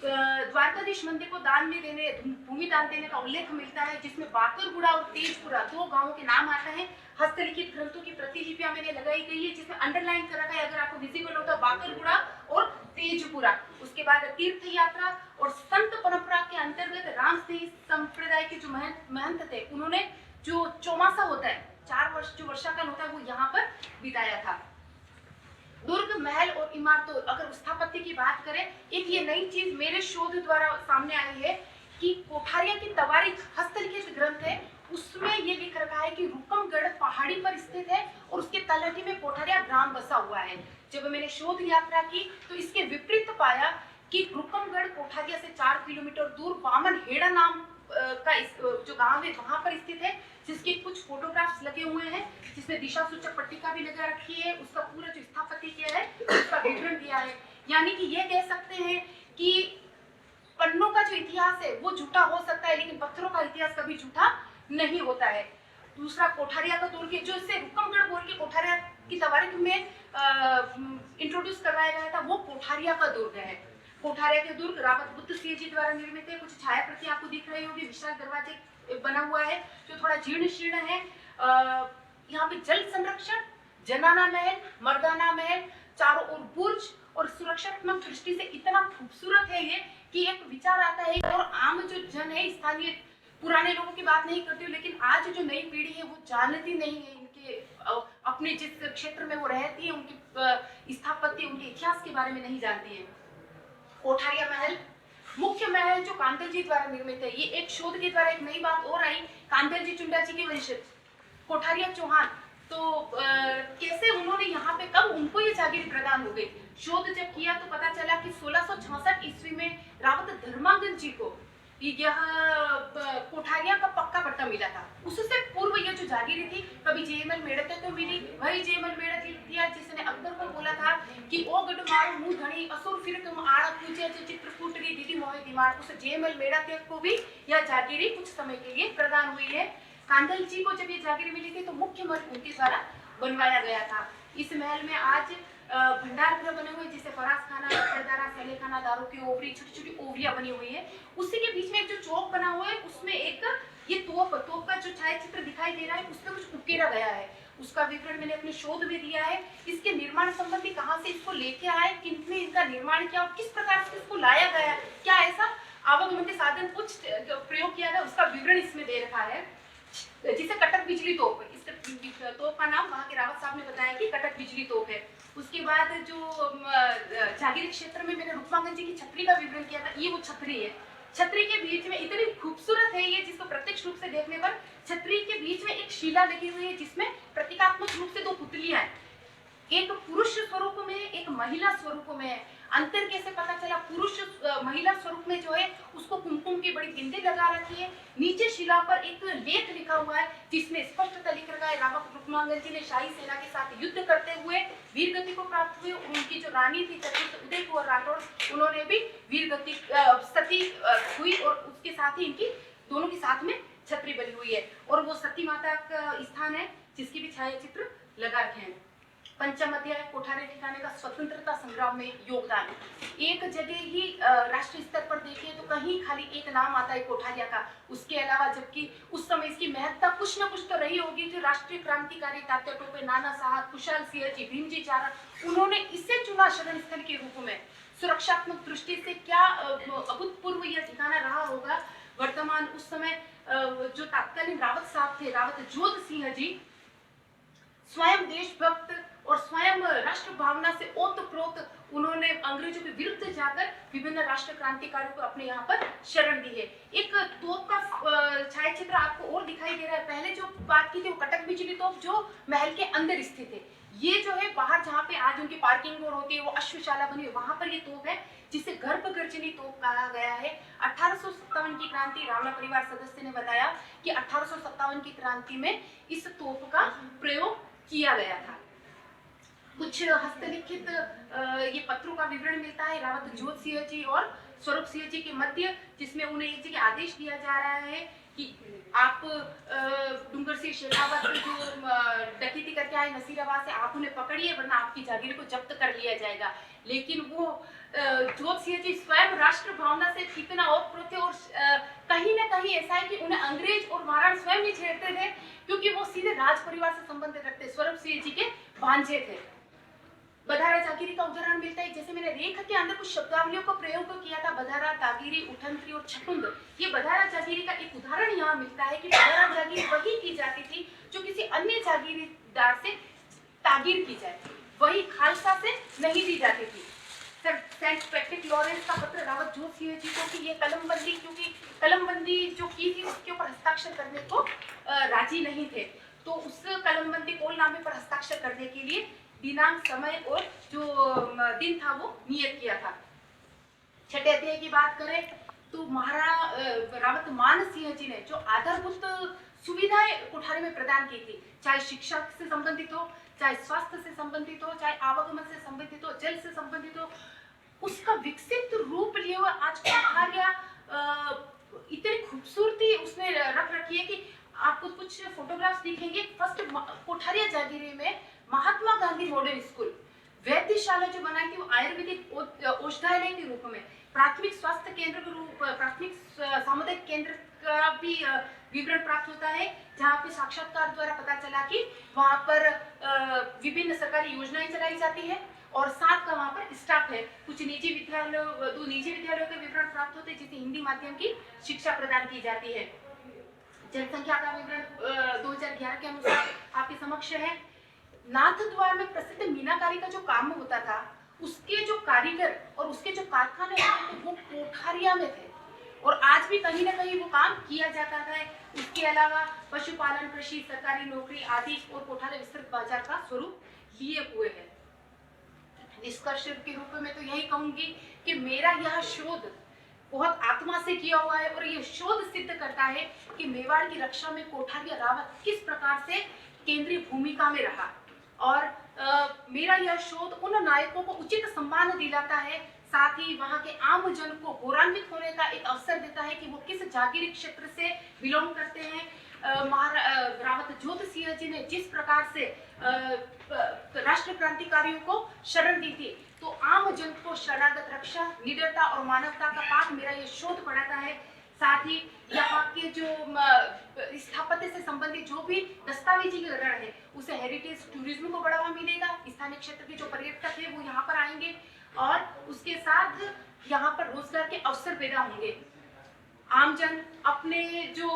द्वारकाधीश मंदिर को दान में देने, भूमि दान देने का उल्लेख मिलता है, जिसमें बाकरगुड़ा और तेजपुरा 2 गांवों के नाम आता है। हस्तलिखित ग्रंथों की प्रतिलिपियां मैंने लगाई गई है जिसमें अंडरलाइन कर रखा है, अगर आपको विजिबल होता है, बाकरगुड़ा और तेजपुरा। उसके बाद तीर्थ यात्रा और संत परंपरा के अंतर्गत रामसिंह संप्रदाय के जो महंत थे, उन्होंने जो चौमासा होता है, 4 वर्ष जो वर्षाकाल होता है, वो यहाँ पर बिताया था। दुर्ग, महल और इमारतों, अगर स्थापत्य की बात करें, एक ये नई चीज मेरे शोध द्वारा सामने आई है कि कोठारिया की तवारीख हस्तलिखित ग्रंथ है, उसमें ये लिख रखा है कि रुकमगढ़ पहाड़ी पर स्थित है और उसके तलहटी में कोठारिया ग्राम बसा हुआ है। जब मैंने शोध यात्रा की तो इसके विपरीत पाया कि रुकमगढ़ कोठारिया से 4 किलोमीटर दूर बामन हेड़ा नाम का जो गांव है वहां पर स्थित है, जिसके कुछ फोटोग्राफ्स लगे हुए हैं, जिसमें दिशा सूचक पट्टिका भी लगा रखी है। उसका पूरा जो स्थापत्य किया है उसका विवरण दिया है। यानी कि ये कह सकते हैं कि पन्नों का जो इतिहास है वो झूठा हो सकता है, लेकिन पत्थरों का इतिहास कभी झूठा नहीं होता है। दूसरा, कोठारिया का दुर्ग, जो इसे रुकमगढ़ बोल के कोठारिया की तवारीख में इंट्रोड्यूस करवाया गया था, वो कोठारिया का दुर्ग है। कोठारिया के दुर्ग रावत बुद्ध सिंह जी द्वारा निर्मित है। कुछ छाया प्रति आपको दिख रही होगी, विशाल दरवाजे बना हुआ है जो थोड़ा जीर्ण शीर्ण है। यहाँ पे जल संरक्षण, जनाना महल, मर्दाना महल, चारों ओर बुर्ज और सुरक्षात्मक दृष्टि से इतना खूबसूरत है ये कि एक विचार आता है। और आम जो जन है, स्थानीय पुराने लोगों की बात नहीं करती हूँ, लेकिन आज जो नई पीढ़ी है वो जानती नहीं है इनके अपने जिस क्षेत्र में वो रहती है उनकी स्थापत्य, उनके इतिहास के बारे में नहीं जानती है। कोठारिया महल, मुख्य महल जो कांदल जी द्वारा निर्मित है। ये एक शोध के द्वारा एक नई बात और आई, कांदल जी चुंडा जी के वंशज कोठारिया चौहान, तो कैसे उन्होंने यहाँ पे, कब उनको ये जागीर प्रदान हो गई। शोध जब किया तो पता चला कि 1666 ईस्वी में रावत धर्मांगन जी को यह कोठारिया का पक्का पट्टा मिला था। उससे पूर्व ये जो जागीरी थी, कभी जेमल मेड़ते तो मिली, वही जेमल मेड़त दिया जिसने अकबर को बोला था कि ओ गड मारो मुंह धनी असुर फिर तुम आड़ा पूछे चित्रकूट की दीदी मोहे दिमाग। उस जेमल मेड़ते को भी यह जागीरी कुछ समय के लिए प्रदान हुई है। कांदल जी को जब ये जागीरी मिली थी तो मुख्य महल उनके द्वारा बनवाया गया था। इस महल में आज भंडार गृह बने हुए, जिसे फराज खाना, सरदारा, सलेखाना, दारू की ओवरी, छोटी छोटी ओवरियां बनी हुई है। उसी के बीच में एक जो चौक बना हुआ है, उसमें एक ये तोप का जो छायाचित्र दिखाई दे रहा है, उसमें कुछ उकेरा गया है। उसका विवरण मैंने अपने शोध में दिया है। इसके निर्माण संबंधी कहाँ से इसको लेके आए, किसने इनका निर्माण किया और किस प्रकार से इसको लाया गया, क्या ऐसा आवागमन के साधन कुछ प्रयोग किया गया, उसका विवरण इसमें दे रखा है, जिसे कटक बिजली तोप। इस तोप का नाम वहाँ के रावत साहब ने बताया कि कटक बिजली तोप है। उसके बाद जो जागीरी क्षेत्र में मैंने रुकमांगन जी की छतरी का विवरण किया था, ये वो छतरी है। छतरी के बीच में इतनी खूबसूरत है ये, जिसको प्रत्यक्ष रूप से देखने पर छतरी के बीच में एक शिला लगी हुई है, जिसमें प्रतीकात्मक रूप से 2 पुतलियां हैं, एक पुरुष स्वरूप में, एक महिला स्वरूप में है। अंतर कैसे पता चला? पुरुष महिला स्वरूप में जो है उसको कुमकुम की बड़ी बिंदी लगा रखी है। नीचे शिला पर एक लेख लिखा हुआ है जिसमें स्पष्टता लिख रखा है, रावत रुकमांगन जी ने शाही सेना के साथ युद्ध करते हुए वीर गति को प्राप्त हुए। उनकी जो रानी थी चतुर्थ उदयपुर राठौर, उन्होंने भी वीर गति सती हुई और उसके साथ ही इनकी दोनों के साथ में छतरी बनी हुई है। और वो सती माता का स्थान है जिसकी भी छायाचित्र लगा रखे हैं। पंचम अध्याय, कोठारे ठिकाने का स्वतंत्रता संग्राम में योगदान। एक जगह ही राष्ट्रीय स्तर पर देखें तो कहीं खाली एक नाम आता है कोठारिया का, उसके अलावा जबकि उस समय इसकी महत्ता कुछ न कुछ तो रही होगी। जो राष्ट्रीय क्रांतिकारी तात्या टोपे, नाना साहब, कुशाल सिंह जी, भीमजी चारण, उन्होंने इसे चुना शरण स्थल के रूप में। सुरक्षात्मक दृष्टि से क्या अभूतपूर्व यह ठिकाना रहा होगा। वर्तमान उस समय जो तत्कालीन रावत साहब थे, रावत जोध सिंह जी, स्वयं देशभक्त और स्वयं राष्ट्र भावना से ओतप्रोत उन्होंने अंग्रेजों के विरुद्ध जाकर विभिन्न राष्ट्र क्रांतिकारियों को अपने यहाँ पर शरण दी है। एक तोप का छायाचित्र आपको और दिखाई दे रहा है। पहले जो बात की थी वो कटक बिजली तोप जो महल के अंदर स्थित है। ये जो है बाहर जहाँ पे आज उनकी पार्किंग और होती है, वो अश्वशाला बनी है, वहां पर ये तोप है जिसे गर्भगर्जनी तोप कहा गया है। 1857 की क्रांति, रावला परिवार सदस्य ने बताया कि 1857 की क्रांति में इस तोप का प्रयोग किया गया था। कुछ हस्तलिखित ये पत्रों का विवरण मिलता है रावत जोध सिंह जी और स्वरूप सिंह जी के मध्य, जिसमें उन्हें एक जगह आदेश दिया जा रहा है कि आप डूंगर सिंह शेखावत जो डकैती करके आए नसीराबाद से, आप उन्हें पकड़िए वरना आपकी जागीर को जब्त कर लिया जाएगा। लेकिन वो जोध सिंह जी स्वयं राष्ट्र भावना से इतना ओतप्रोत थे और कहीं ना कहीं ऐसा है कि उन्हें अंग्रेज और महाराज स्वयं नहीं छेड़ते थे, क्योंकि वो सीधे राज परिवार से संबंध रखते। स्वरूप सिंह जी के भांजे थे। बधारा जागीरी का उदाहरण मिलता है, जैसे मैंने रेखा के अंदर कुछ शब्दावलियों का प्रयोग किया था, बधारा, दागिरी, उठंत्री और छकुंद। ये बधारा जागीरी का एक उदाहरण यहाँ मिलता है कि बधारा जागीरी वही की जाती थी जो किसी अन्य जागीरदार से तागीर की जाए, वही खालसा से नहीं दी जाती थी। सेंट पैट्रिक लॉरेंस का पत्र रावत जोध सिंह जी को कि ये कलमबंदी, क्योंकि कलमबंदी जो की थी उसके ऊपर हस्ताक्षर करने को राजी नहीं थे, तो उस कलमबंदी कोलनामे पर हस्ताक्षर करने के लिए दिनांक, समय और जो दिन था वो नियत किया था। छठे अध्याय की बात करें तो रावत मान सिंह जी ने जो आधारभूत सुविधाएं कोठारी में प्रदान की थी, चाहे शिक्षा से संबंधित हो, चाहे स्वास्थ्य से संबंधित हो, चाहे आवागमन से संबंधित हो, जल से संबंधित हो, उसका विकसित रूप लिए हुआ आज कोठारिया इतनी खूबसूरती उसने रख रखी है कि आपको कुछ फोटोग्राफ्स दिखेंगे। फर्स्ट कोठारिया जागीरे में महात्मा गांधी मॉडर्न स्कूल, वैद्यशाला जो बनाई थी वो आयुर्वेदिक औषधालय के रूप में, प्राथमिक स्वास्थ्य केंद्र के रूप, प्राथमिक सामुदायिक केंद्र का भी विवरण प्राप्त होता है, जहाँ पे साक्षात्कार द्वारा पता चला कि वहाँ पर विभिन्न सरकारी योजनाएं चलाई जाती है और साथ का वहाँ पर स्टाफ है। कुछ निजी विद्यालयों, 2 निजी विद्यालयों के विवरण प्राप्त होते हैं जिसे हिंदी माध्यम की शिक्षा प्रदान की जाती है। जनसंख्या का विवरण 2011 के अनुसार आपके समक्ष है। नाथ द्वार में प्रसिद्ध मीनाकारी का जो काम होता था, उसके जो कारीगर और उसके जो कारखाने होते थे वो कोठारिया में थे और आज भी कहीं ना कहीं वो काम किया जाता है। उसके अलावा पशुपालन, कृषि, सरकारी नौकरी आदि और कोठारिया विस्तृत बाजार का स्वरूप लिए हुए है। निष्कर्ष के रूप में तो यही कहूंगी कि मेरा यह शोध बहुत आत्मा से किया हुआ है और यह शोध सिद्ध करता है कि मेवाड़ की रक्षा में कोठारिया रावत किस प्रकार से केंद्रीय भूमिका में रहा और मेरा यह शोध उन नायकों को उचित सम्मान दिलाता है, साथ ही वहां के आम जन को गौरवान्वित होने का एक अवसर देता है कि वो किस जागीरी क्षेत्र से बिलोंग करते हैं। रावत जोध सिंह जी ने जिस प्रकार से राष्ट्र क्रांतिकारियों को शरण दी थी, तो आम जन को शरणागत रक्षा, निडरता और मानवता का पाठ मेरा ये शोध पढ़ाता है। साथ ही यहाँ के जो स्थापत्य से संबंधित जो भी दस्तावेजीकरण है, उसे हेरिटेज टूरिज्म को बढ़ावा मिलेगा। स्थानीय क्षेत्र के जो पर्यटक है वो यहाँ पर आएंगे और उसके साथ यहाँ पर रोजगार के अवसर पैदा होंगे। आमजन अपने जो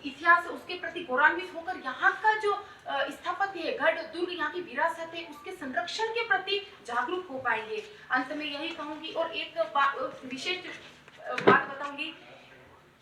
इतिहास उसके प्रति गौरवान्वित होकर यहाँ का जो स्थापत्य है, गढ़ दुर्ग, यहाँ की विरासत है, उसके संरक्षण के प्रति जागरूक हो पाएंगे। अंत में यही कहूंगी और एक विशेष बात बताऊंगी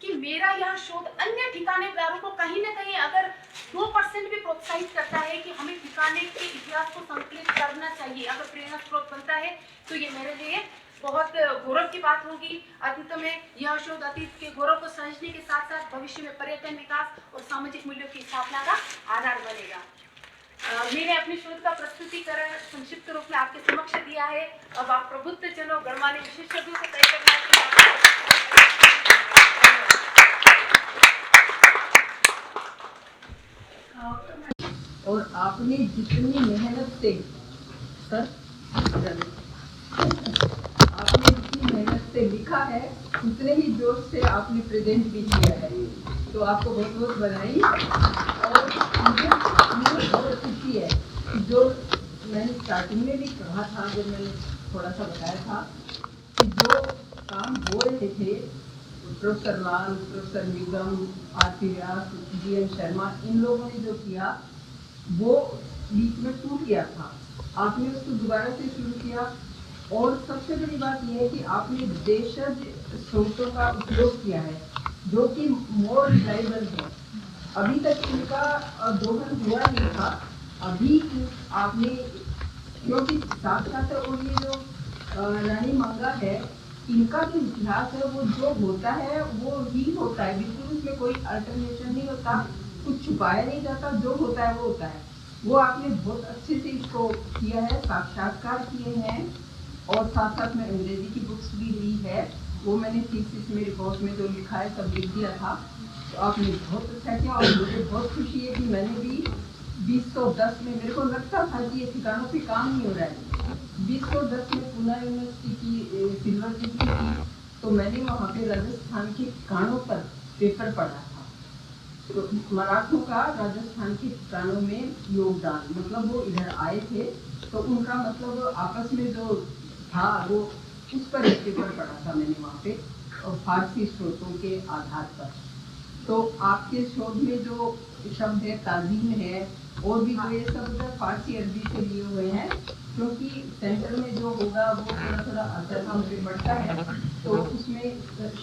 कि मेरा यह शोध अन्य ठिकानेदारों को कहीं न कहीं अगर 2% भी प्रोत्साहित करता है कि हमें ठिकाने के इतिहास को संकलित करना चाहिए, अगर प्रेरणा स्रोत बनता है, तो ये मेरे लिए बहुत गौरव की बात होगी। अंत में यह शोध अतीत के गौरव को समझने के साथ साथ भविष्य में पर्यटन विकास और सामाजिक मूल्यों की स्थापना का आधार बनेगा। मैंने अपने शोध का प्रस्तुतिकरण संक्षिप्त रूप में आपके समक्ष दिया है। अब आप प्रबुद्ध जनों, गणमान्य विशेषज्ञों को तय करना है।
और आपने जितनी मेहनत से आपने जितनी मेहनत से लिखा है उतने ही जोश से आपने प्रेजेंट भी किया है, तो आपको बहुत बहुत बधाई। और मुझे बहुत खुशी है कि जो मैंने स्टार्टिंग में भी कहा था, जब मैंने थोड़ा सा बताया था कि जो काम हो रहे थे, प्रोफेसर लाल, प्रोफेसर निगम, आरती व्यास, GN शर्मा, इन लोगों ने जो किया वो बीच में टूट गया था, आपने उसको दोबारा से शुरू किया। और सबसे बड़ी बात यह है कि आपने देशज स्रोतों का उपयोग किया है जो कि मोर रिलायबल है। अभी तक इनका दोहन हुआ नहीं था, अभी आपने, क्योंकि साथ साथ और ये जो रानी मंगा है, इनका जो इतिहास है वो जो होता है वो ही होता है, बिल्कुल उसमें कोई अल्टरनेशन नहीं होता, कुछ छुपाया नहीं जाता, जो होता है वो होता है। वो आपने बहुत अच्छे से इसको किया है, साक्षात्कार किए हैं। और साथ साथ में अंग्रेजी की बुक्स भी ली है, वो मैंने थीसिस में, रिपोर्ट में जो लिखा है सब लिख दिया था। तो आपने बहुत अच्छा किया और मुझे बहुत खुशी है कि मैंने भी 2010 में, मेरे को लगता था कि ये ठिकानों पे काम नहीं हो रहा है, 2010 में पुणे यूनिवर्सिटी की सिल्वर जुबली थी, तो मैंने वहाँ पे राजस्थान के ठिकानों पर पेपर पढ़ा था। तो मराठों का राजस्थान के ठिकानों में योगदान, मतलब वो इधर आए थे तो उनका मतलब आपस में जो था वो, उस पर एक पेपर पढ़ा था मैंने वहाँ पे, और फारसी स्रोतों के आधार पर। तो आपके शोध में जो शब्द है, ताजीम है, और भी जो ये शब्द फारसी अरबी से लिए हुए हैं, क्योंकि सेंटर में जो होगा वो थोड़ा थोड़ा अल्ट्रासाउंड पे बढ़ता है, तो उसमें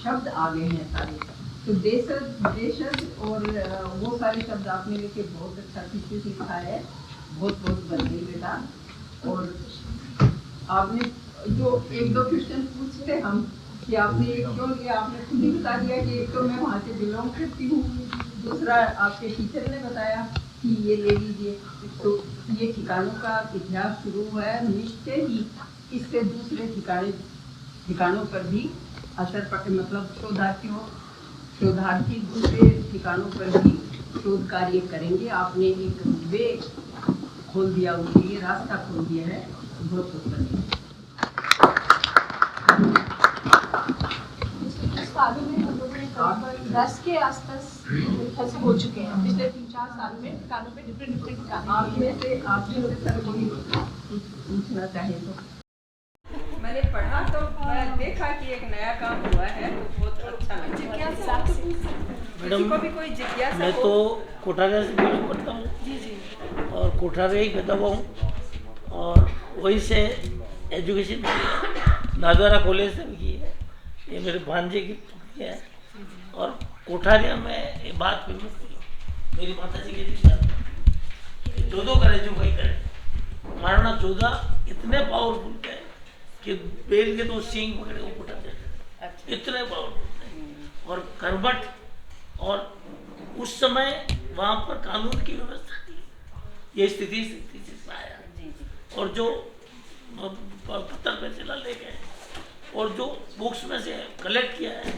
शब्द आ गए हैं सारे। तो देशज और वो सारे शब्द आपने लेके बहुत अच्छा पीछे सीखा है, बहुत बहुत बधाई बेटा। और आपने जो एक दो क्वेश्चन पूछते हम कि आपने ये क्यों लिया, आपने खुद ही बता दिया कि एक तो मैं वहाँ से बिलोंग करती हूँ, दूसरा आपके टीचर ने बताया कि ये ले लीजिए। तो ये ठिकानों का इतिहास शुरू हुआ है, निश्चय ही इससे दूसरे ठिकानों पर भी असर पड़े, मतलब शोधार्थी दूसरे ठिकानों पर भी शोध कार्य करेंगे। आपने एक वे खोल दिया, उनके लिए रास्ता खोल दिया है, बहुत बहुत धन्यवाद।
सालों में हम लोगों ने लगभग 10 के आसपास हो चुके हैं, पिछले 3-4 साल में ठिकानों पे डिफरेंट ठिकाने।
आप में से सर कोई पूछना चाहे तो। मैंने पढ़ा तो मैं देखा कि एक नया काम हुआ है, तो बहुत अच्छा लगा।
जिज्ञासा
मैडम,
को भी कोई जिज्ञासा
मैं तो कोठारिया से बिलोंग करता हूँ
जी
और कोठारिया ही पैदा हुआ हूँ, और वहीं से एजुकेशन नादवारा कॉलेज से भी की है, ये मेरे भांजे की पुत्री है। और कोठारिया में ये बात फेमस थी, मेरी माता जी के चौदह करे जो वही करे, महाराणा चौदह इतने पावरफुल थे कि बेल के तो सींग पकड़े वो उठाते थे, इतने पावरफुल थे। और करबट, और उस समय वहाँ पर कानून की व्यवस्था थी, ये स्थिति से आया। और जो पत्थर पे शिला ले गए और जो बुक्स में से कलेक्ट किया है,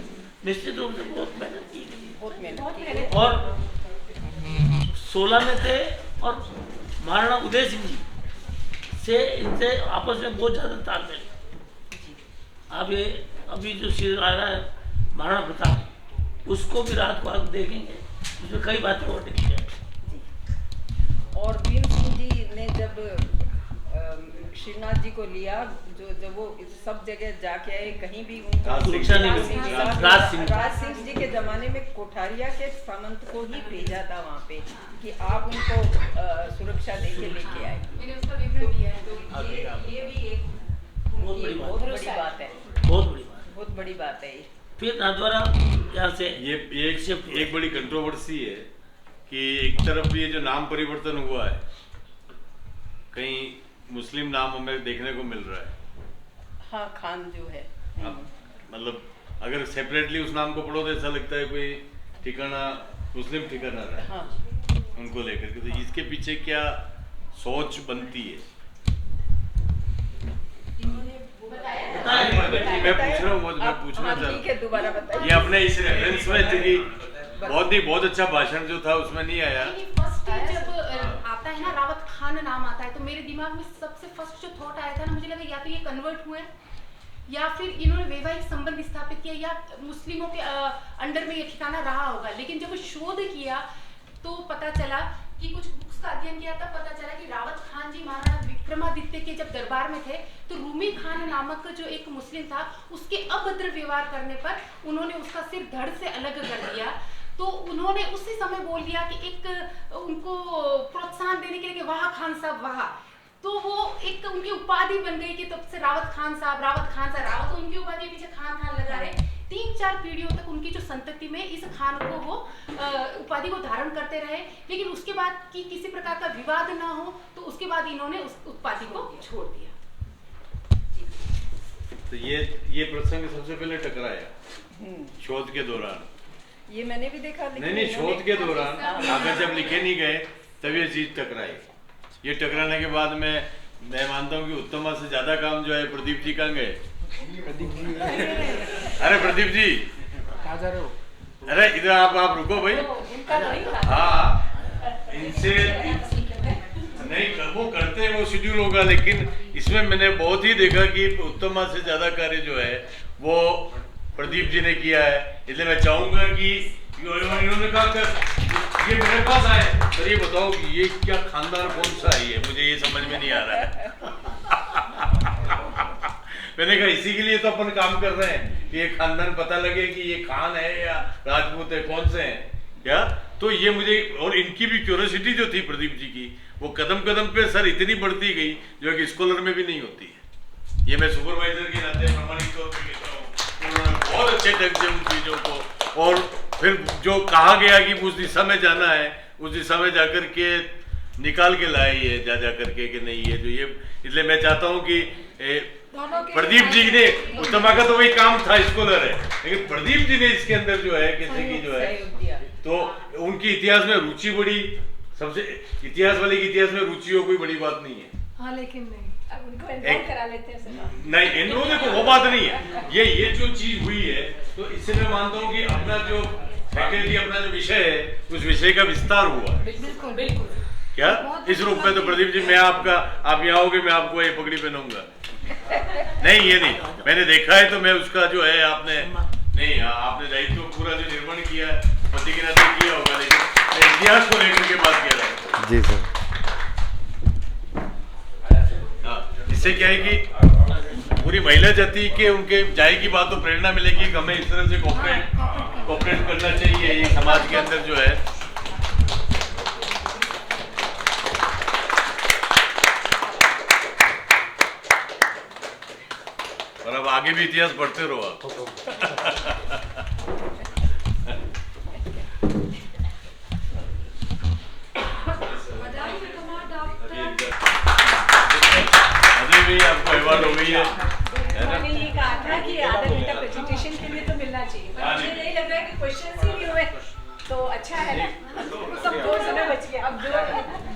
निश्चित रूप से बहुत मेहनत की गई। और 16 में थे, और महाराणा उदय सिंह जी से इनसे आपस में बहुत ज़्यादा तालमेल। अब ये अभी जो सीरियल आ रहा है महाराणा प्रताप, उसको भी रात को आप देखेंगे, उसमें कई बातें और लिखी है।
और भीम सिंह जी ने जब श्रीनाथ जी को लिया, जब वो सब जगह जाके आए, कहीं भी उनको
सुरक्षा नहीं मिली।
राज सिंह जी के जमाने में कोठारिया के सामंत को ही भेजा था वहाँ पे कि आप उनको सुरक्षा देके लेके आए।
मैंने उसका विवरण दिया है।
तो ये भी एक
बहुत बड़ी
बहुत बड़ी बात है,
बहुत बड़ी बात।
बहुत बड़ी बात है ये।
फिर नाथद्वारा यहाँ से
ये एक बड़ी कंट्रोवर्सी है कि एक तरफ ये जो नाम परिवर्तन हुआ है, कहीं मुस्लिम नाम हमें देखने को मिल रहा है।
हाँ, खान जो है,
अब मतलब अगर सेपरेटली उस नाम को पढ़ो तो ऐसा लगता है कोई ठिकाना मुस्लिम ठिकाना रहा है।
हाँ,
उनको लेकर के, तो इसके पीछे क्या सोच बनती है? मैं पूछ रहा हूँ, मैं पूछना चाह
ठीक है, दोबारा बताइए।
ये अपने इस रेफरेंस में थे कि बहुत अच्छा भाषण जो था उसमें नहीं आया।
फर्स्ट जब आता है ना रावत खान नाम आता है, तो मेरे दिमाग में सबसे फर्स्ट जो थॉट आया था ना, मुझे लगा या तो ये कन्वर्ट हुए या फिर इन्होंने वैवाहिक संबंध स्थापित किया या मुस्लिमों के अंडर में ये ठिकाना रहा होगा। लेकिन जब शोध किया तो पता चला कि कुछ बुक्स का अध्ययन किया तब पता चला कि रावत खान जी महाराणा विक्रमादित्य के जब दरबार में थे तो रूमी खान नामक जो एक मुस्लिम था उसके अभद्र व्यवहार करने पर उन्होंने उसका सिर धड़ से अलग कर दिया। तो उन्होंने उसी समय बोल दिया कि एक उनको प्रोत्साहन देने के लिए कि वाह खान साहब वाह, तो वो एक उनकी उपाधि बन गई कि तब से रावत खान साहब रावत, उनकी उपाधि पीछे खान खान लगा रहे। 3-4 पीढ़ियों तक उनकी जो संतति में इस खान को वो उपाधि को धारण करते रहे। लेकिन उसके बाद कि किसी प्रकार का विवाद ना हो तो उसके बाद इन्होंने उस उपाधि को छोड़ दिया।
तो ये प्रसंग सबसे पहले टकराया शोध के दौरान।
ये मैंने भी देखा।
नहीं, शोध के दौरान कागज जब लिखे नहीं गए तब ये चीज टकराई। ये टकराने के बाद मैं मानता हूँ कि उत्तमा से ज्यादा काम जो है प्रदीप जी कहाँ गए? अरे प्रदीप जी कहाँ जा रहे हो? अरे इधर आप रुको भाई। हाँ, इनसे नहीं वो करते हैं, वो शेड्यूल होगा, लेकिन इसमें मैंने बहुत ही देखा कि उत्तमा से ज्यादा कार्य जो है वो प्रदीप जी ने किया है। इसलिए मैं चाहूंगा कि इन्होंने कहा ये मेरे पास आए सर ये बताओ कि ये क्या खानदान कौन सा है, ये मुझे ये समझ में नहीं आ रहा है। मैंने कहा इसी के लिए तो अपन काम कर रहे हैं कि ये खानदान पता लगे कि ये खान है या राजपूत है, कौन से हैं क्या। तो ये मुझे और इनकी भी क्यूरियोसिटी जो थी प्रदीप जी की वो कदम कदम पे सर इतनी बढ़ती गई जो कि स्कॉलर में भी नहीं होती है। ये मैं सुपरवाइजर के नाते प्रमाणिक तौर पर कहता हूँ, उन्होंने बहुत अच्छे ढंग से उन चीजों को, और फिर जो कहा गया कि उस दिशा में जाना है उस दिशा में जाकर के निकाल के लाए ये जा करके कि नहीं ये जो ये। इसलिए मैं चाहता हूँ कि प्रदीप जी ने, उत्तमा का तो वही काम था स्कॉलर है, लेकिन प्रदीप जी ने इसके अंदर जो है किसी की जो है तो उनकी इतिहास में रुचि बड़ी, सबसे इतिहास वाले की इतिहास में रुचि हो कोई बड़ी बात नहीं है।
हाँ लेकिन नहीं, अब उनको एनरोल करा लेते हैं।
नहीं एनरोल देखो वो बात नहीं है, ये जो चीज हुई है तो इससे मैं मानता हूँ कि अपना जो फैकल्टी अपना जो विषय है उस विषय का विस्तार हुआ।
बिल्कुल बिल्कुल।
क्या इस रूप में तो प्रदीप जी मैं आपका, आप यहाँ आओगे मैं आपको ये पगड़ी पहनाऊंगा। नहीं ये नहीं, मैंने देखा है तो मैं उसका जो है आपने नहीं आपने दायित्व पूरा जो निर्माण किया है पति के नाते किया होगा, लेकिन इतिहास को लेकर के बात किया रहा है।
जी सर।
इससे क्या है कि पूरी महिला जाति के उनके जाएगी बात तो प्रेरणा मिलेगी कि हमें इस तरह से कोऑपरेट करना चाहिए ये समाज के अंदर जो है। और अब आगे भी इतिहास पढ़ते रहो आप। अजय भी आपको अवार्ड हो गई है ना?
मैंने ये कहा था कि आधा घंटा प्रेजेंटेशन के लिए तो मिलना चाहिए, पर मुझे यही लग रहा है कि क्वेश्चंस ही नहीं हुए तो अच्छा है ना, सब 2 समय बच गया। अब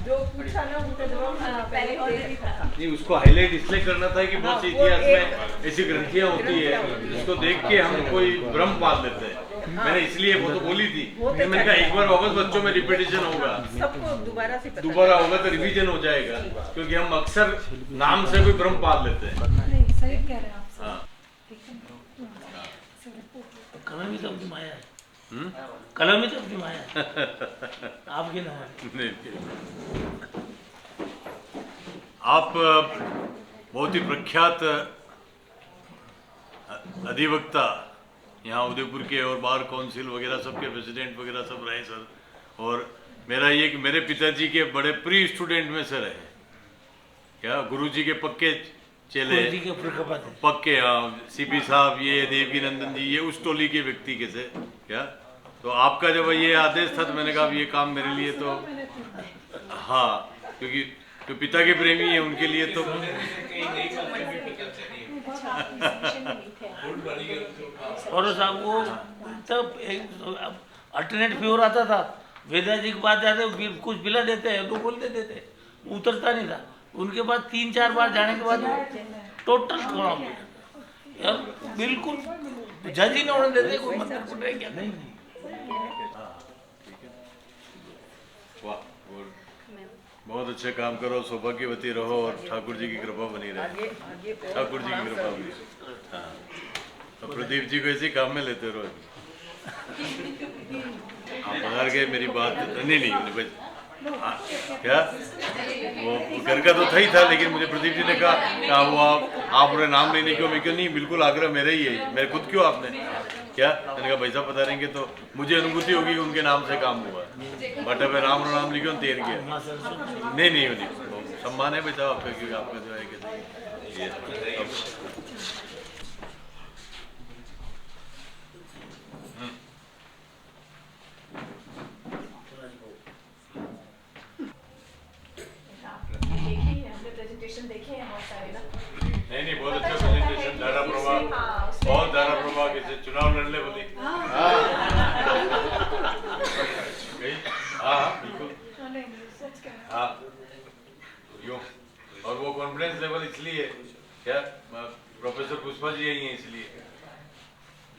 जो पूछा ना उनका जवाब पहले ऑलरेडी था।
नहीं उसको हाईलाइट इसलिए करना था कि बहुत सी इतिहास में ऐसी ग्रंथियां होती है जिसको देख के हम कोई भ्रम पाल लेते हैं। मैंने इसलिए वो तो बोली थी, मैंने कहा एक बार वापस बच्चों में रिपीटेशन होगा,
सबको
दोबारा होगा तो रिवीजन हो जाएगा, क्योंकि हम अक्सर नाम से कोई भ्रम पाल लेते हैं।
नहीं सही कह रहे हैं आप।
हाँ
कलम ही तो अपनी माया है, कलम ही तो अपनी माया है, आपके नाम है।
आप बहुत ही प्रख्यात अधिवक्ता यहाँ उदयपुर के और बार काउंसिल वगैरह सबके प्रेसिडेंट वगैरह सब रहे सर, और मेरा ये कि मेरे पिताजी के बड़े प्री स्टूडेंट में से रहे, क्या गुरुजी के पक्के चेले, पक्के। हाँ सीपी साहब ये देवकी नंदन जी ये उस टोली के व्यक्ति के से क्या। तो आपका जब ये आदेश था तो मैंने कहा ये काम मेरे लिए तो हाँ, क्योंकि जो पिता के प्रेमी है उनके लिए तो
और साहब वो तब अल्टरनेट फ्यूर आता था, वेदा जी के पास जाते कुछ पिला देते हैं तो बोल देते थे, उतरता नहीं था। उनके बाद 3-4 बार जाने के बाद टोटल थोड़ा यार बिल्कुल जज ही नहीं होने देते, कोई मतलब कुछ क्या नहीं।
बहुत अच्छे काम करो, सौभाग्यवती रहो और ठाकुर जी की कृपा बनी रहे। ठाकुर जी की कृपा बनी रहे। हाँ, तो प्रदीप जी को इसी काम में लेते रहो। आप बाहर गए, मेरी बात नहीं बस क्या वो घर का तो था ही था, लेकिन मुझे प्रदीप जी ने कहा वो आप उन्हें नाम लेने क्यों? मैं क्यों नहीं, बिल्कुल आग्रह मेरा ही है, मेरे खुद क्यों आपने क्या? मैंने कहा भाई साहब पता रहेंगे तो मुझे अनुभूति होगी कि उनके नाम से काम हुआ, बट अब राम और नाम लिखो तेर गया। नहीं सम्मान है भाई साहब आपका, क्योंकि आपका जो है कि ये
प्रेजेंटेशन देखे हैं बहुत सारे ना।
नहीं बहुत अच्छा प्रेजेंटेशन, धारा प्रवाह, बहुत धारा प्रवाह के चुनाव लड़ने वाली। हाँ बिल्कुल हाँ यूँ, और वो कॉन्फिडेंस लेवल इसलिए क्या प्रोफेसर पुष्पा जी यही है, इसलिए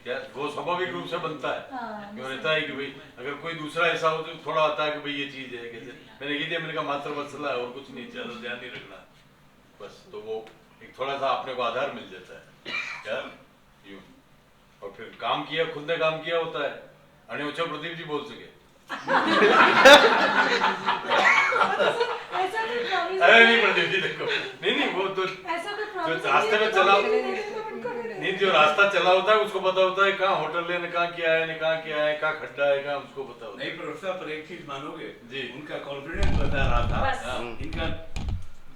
क्या वो स्वाभाविक रूप से बनता है। क्यों रहता है कि भाई अगर कोई दूसरा ऐसा हो तो थोड़ा आता है कि भाई ये चीज है कैसे, मैंने ये दिया, मैंने कहा मात्र मसला है और कुछ नहीं, ज्यादा ध्यान नहीं रखना बस, तो वो एक थोड़ा सा अपने को आधार मिल जाता है क्या यूँ। और फिर काम किया, खुद ने काम किया होता है, अने ऊंचा प्रदीप जी बोल सके। अरे नहीं प्रदीप जी देखो, नहीं वो तो जो रास्ते में चला नहीं, जो रास्ता चला होता है उसको पता होता है कहाँ होटल लेने, कहाँ क्या है, कहाँ खड्डा है, कहाँ उसको पता होता है।
नहीं प्रोफेसर, पर एक चीज मानोगे
जी,
उनका कॉन्फिडेंस बता रहा था, इनका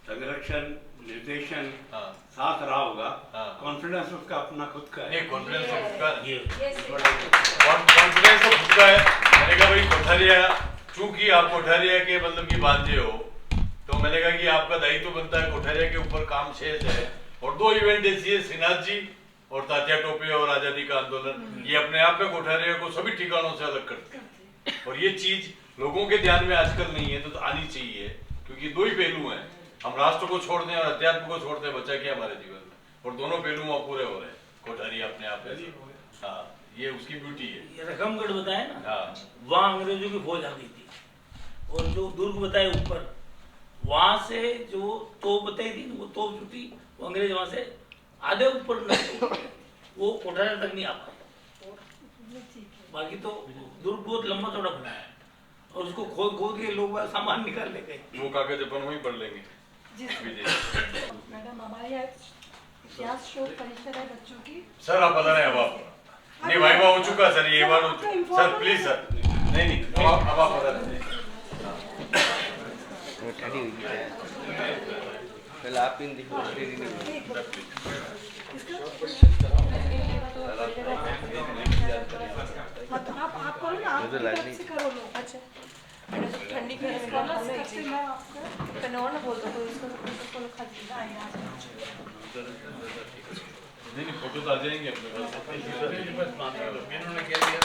संरक्षण निर्देशन साथ रहा होगा, कॉन्फिडेंस उसका अपना खुद का है।
नहीं कॉन्फिडेंस तो खुद का कॉन्फिडेंस तो खुद का है। मैंने कहा भाई कोठारिया, चूंकि आप कोठारिया के मतलब की बांधे हो, तो मैंने कहा कि आपका दायित्व बनता है कोठारिया के ऊपर काम शेष है, और 2 इवेंट ऐसी है, श्रीनाथ जी और तात्या टोपे और आजादी का आंदोलन, ये अपने आप में कोठारिया को सभी ठिकानों से अलग करते हैं, और ये चीज लोगों के ध्यान में आजकल नहीं है, तो आनी चाहिए, क्योंकि 2 ही पहलू हैं, हम राष्ट्र को छोड़ दें और अध्यात्म को छोड़ दें, बचा क्या हमारे जीवन में, और दोनों पहलू वहाँ पूरे हो रहे हैं। कोठारी अपने आप में हाँ, ये उसकी ब्यूटी है।
ये रकमगढ़ बताया ना,
हाँ
वहाँ अंग्रेजों की फौज आ गई थी, और जो दुर्ग बताए ऊपर, वहां से जो तोप बताई थी वो तोप छुट्टी, वो अंग्रेज वहां से आधे ऊपर वो कोठारी तक नहीं आ पाए। बाकी तो दुर्ग बहुत लंबा चौड़ा बना है, और उसको खोद के लोग सामान निकाल ले गए।
वो कागज अपन वहीं पढ़ लेंगे।
मैडम हमारे यहाँ इतिहास शोध परीक्षा है बच्चों की।
सर आप बता रहे हैं, अब आप नहीं वाइवा हो चुका सर, ये बार हो चुका सर, प्लीज सर नहीं अब आप बता रहे हैं।
पहले आप इन देखो
आप करो ना, आप करो लो। अच्छा ठंडी के मैं आपको कनौर ना बोल दो, तो इसको खा
नहीं फोटो तो आ जाएंगे अपने पास।
इन्होंने क्या दिया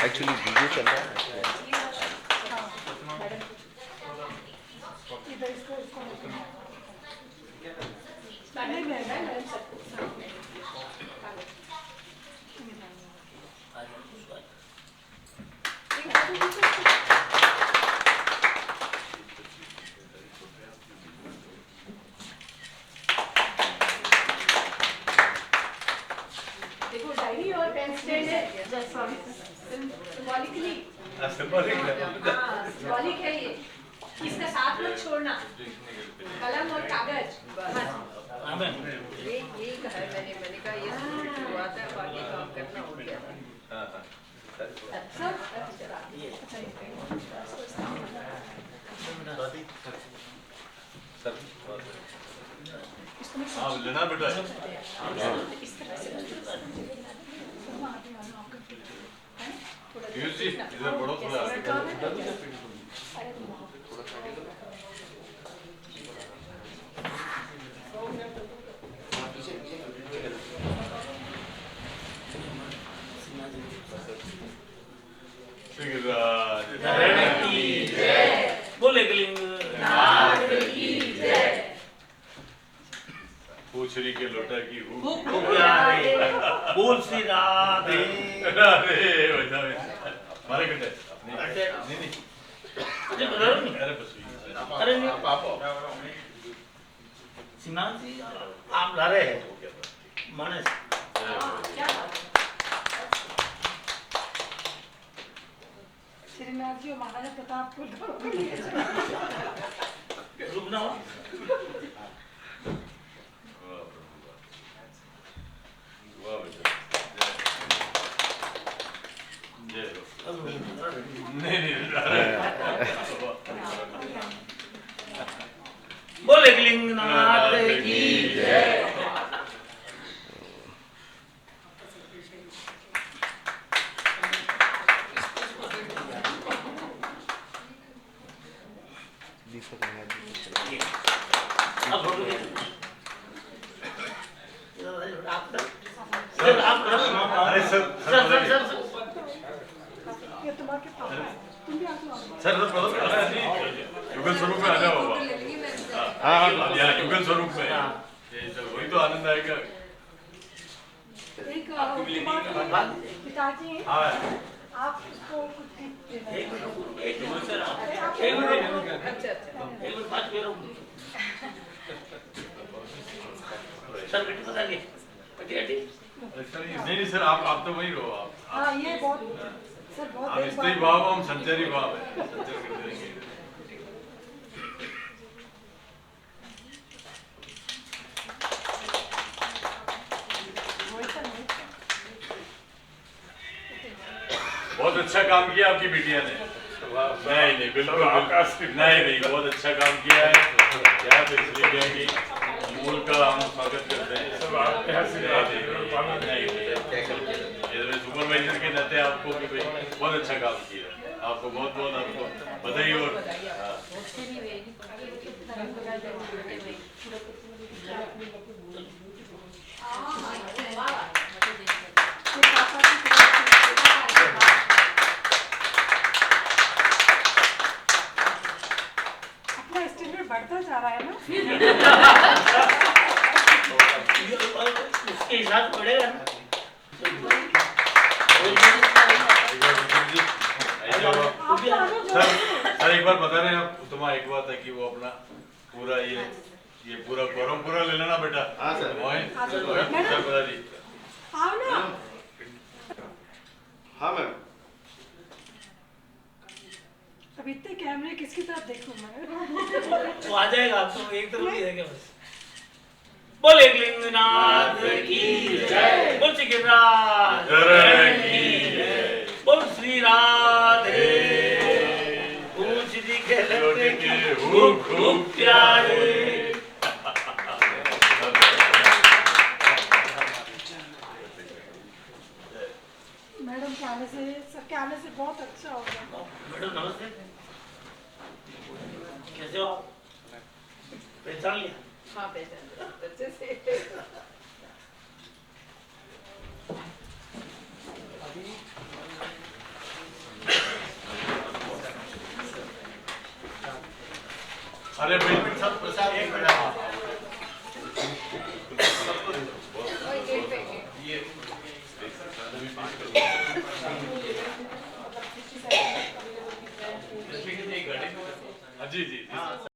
एक्चुअली वीडियो चल रहा है।
देखो डायरी और पेन स्टैंड है, सिंबॉलिकली सिंबॉलिक है ये, इसका साथ मत छोड़ना, कलम और कागज।
यही कहा है मैंने कहा ये शुरुआत है, बाकी काम करना हो गया।
हाँ लेना बेटा पीयूष जी इधर बढ़ो थोड़ा।
बोले कलिंग
पूछरी के लोटा की हूँ
बोल श्री राधे।
अरे बजा मारे कटे नहीं अरे बस
अरे सिमान जी आप ला रहे हैं माने
श्रीनाथ जी महाराजा प्रताप को
रुकना हो। बोले लिंगनाथ की जय।
अरे सर
ये तुम्हारे पास तुम भी आगे आओ।
सर युगल स्वरूप में आ जाओ बाबा। हाँ युगल स्वरूप में वही तो आनंद आएगा।
एक पिताजी
हाँ
आप उसको कुछ गिफ्ट देना।
एक मिनट सर सर बेटी बता के
नहीं सर आप तो वही रहो आप
हाँ ये बहुत सर बहुत
हम
देर
स्त्री
बाद
भाव हम संचारी भाव है संचार करते रहेंगे। बहुत अच्छा काम किया आपकी बिटिया ने। नहीं बिल्कुल नहीं बहुत अच्छा काम किया है। क्या तो इसलिए क्या कि मूल का हम स्वागत करते हैं। सुपरवाइजर के नाते आपको भी बहुत अच्छा काम किया है। आपको बहुत बहुत आपको बधाई और
अपना एस्टिमेट बढ़ता जा रहा है ना।
उसके हिसाब पड़ेगा ना।
सर एक बार बता रहे हैं आप तुम्हारा एक बात है कि वो अपना पूरा ये पूरा गौरव पूरा ले लेना बेटा। हाँ सर सर बता दी।
आओ ना।
हाँ मैम।
अब इतने कैमरे किसकी तरफ देखूं मैं?
वो आ जाएगा आपको एक तरफ ही रहेगा बस। बोले लिंगनाथ की जय। बोल गिरिराज की जय। बोल श्री राधे। पूछ जी के लगते खूब खूब प्यारे।
मैडम के आने से सर के आने से बहुत अच्छा होगा।
मैडम नमस्ते। कैसे हो आप? पहचान लिया?
हाँ पहचान अच्छे से।
अरे भाई सब प्रसाद एक मिनट जी जी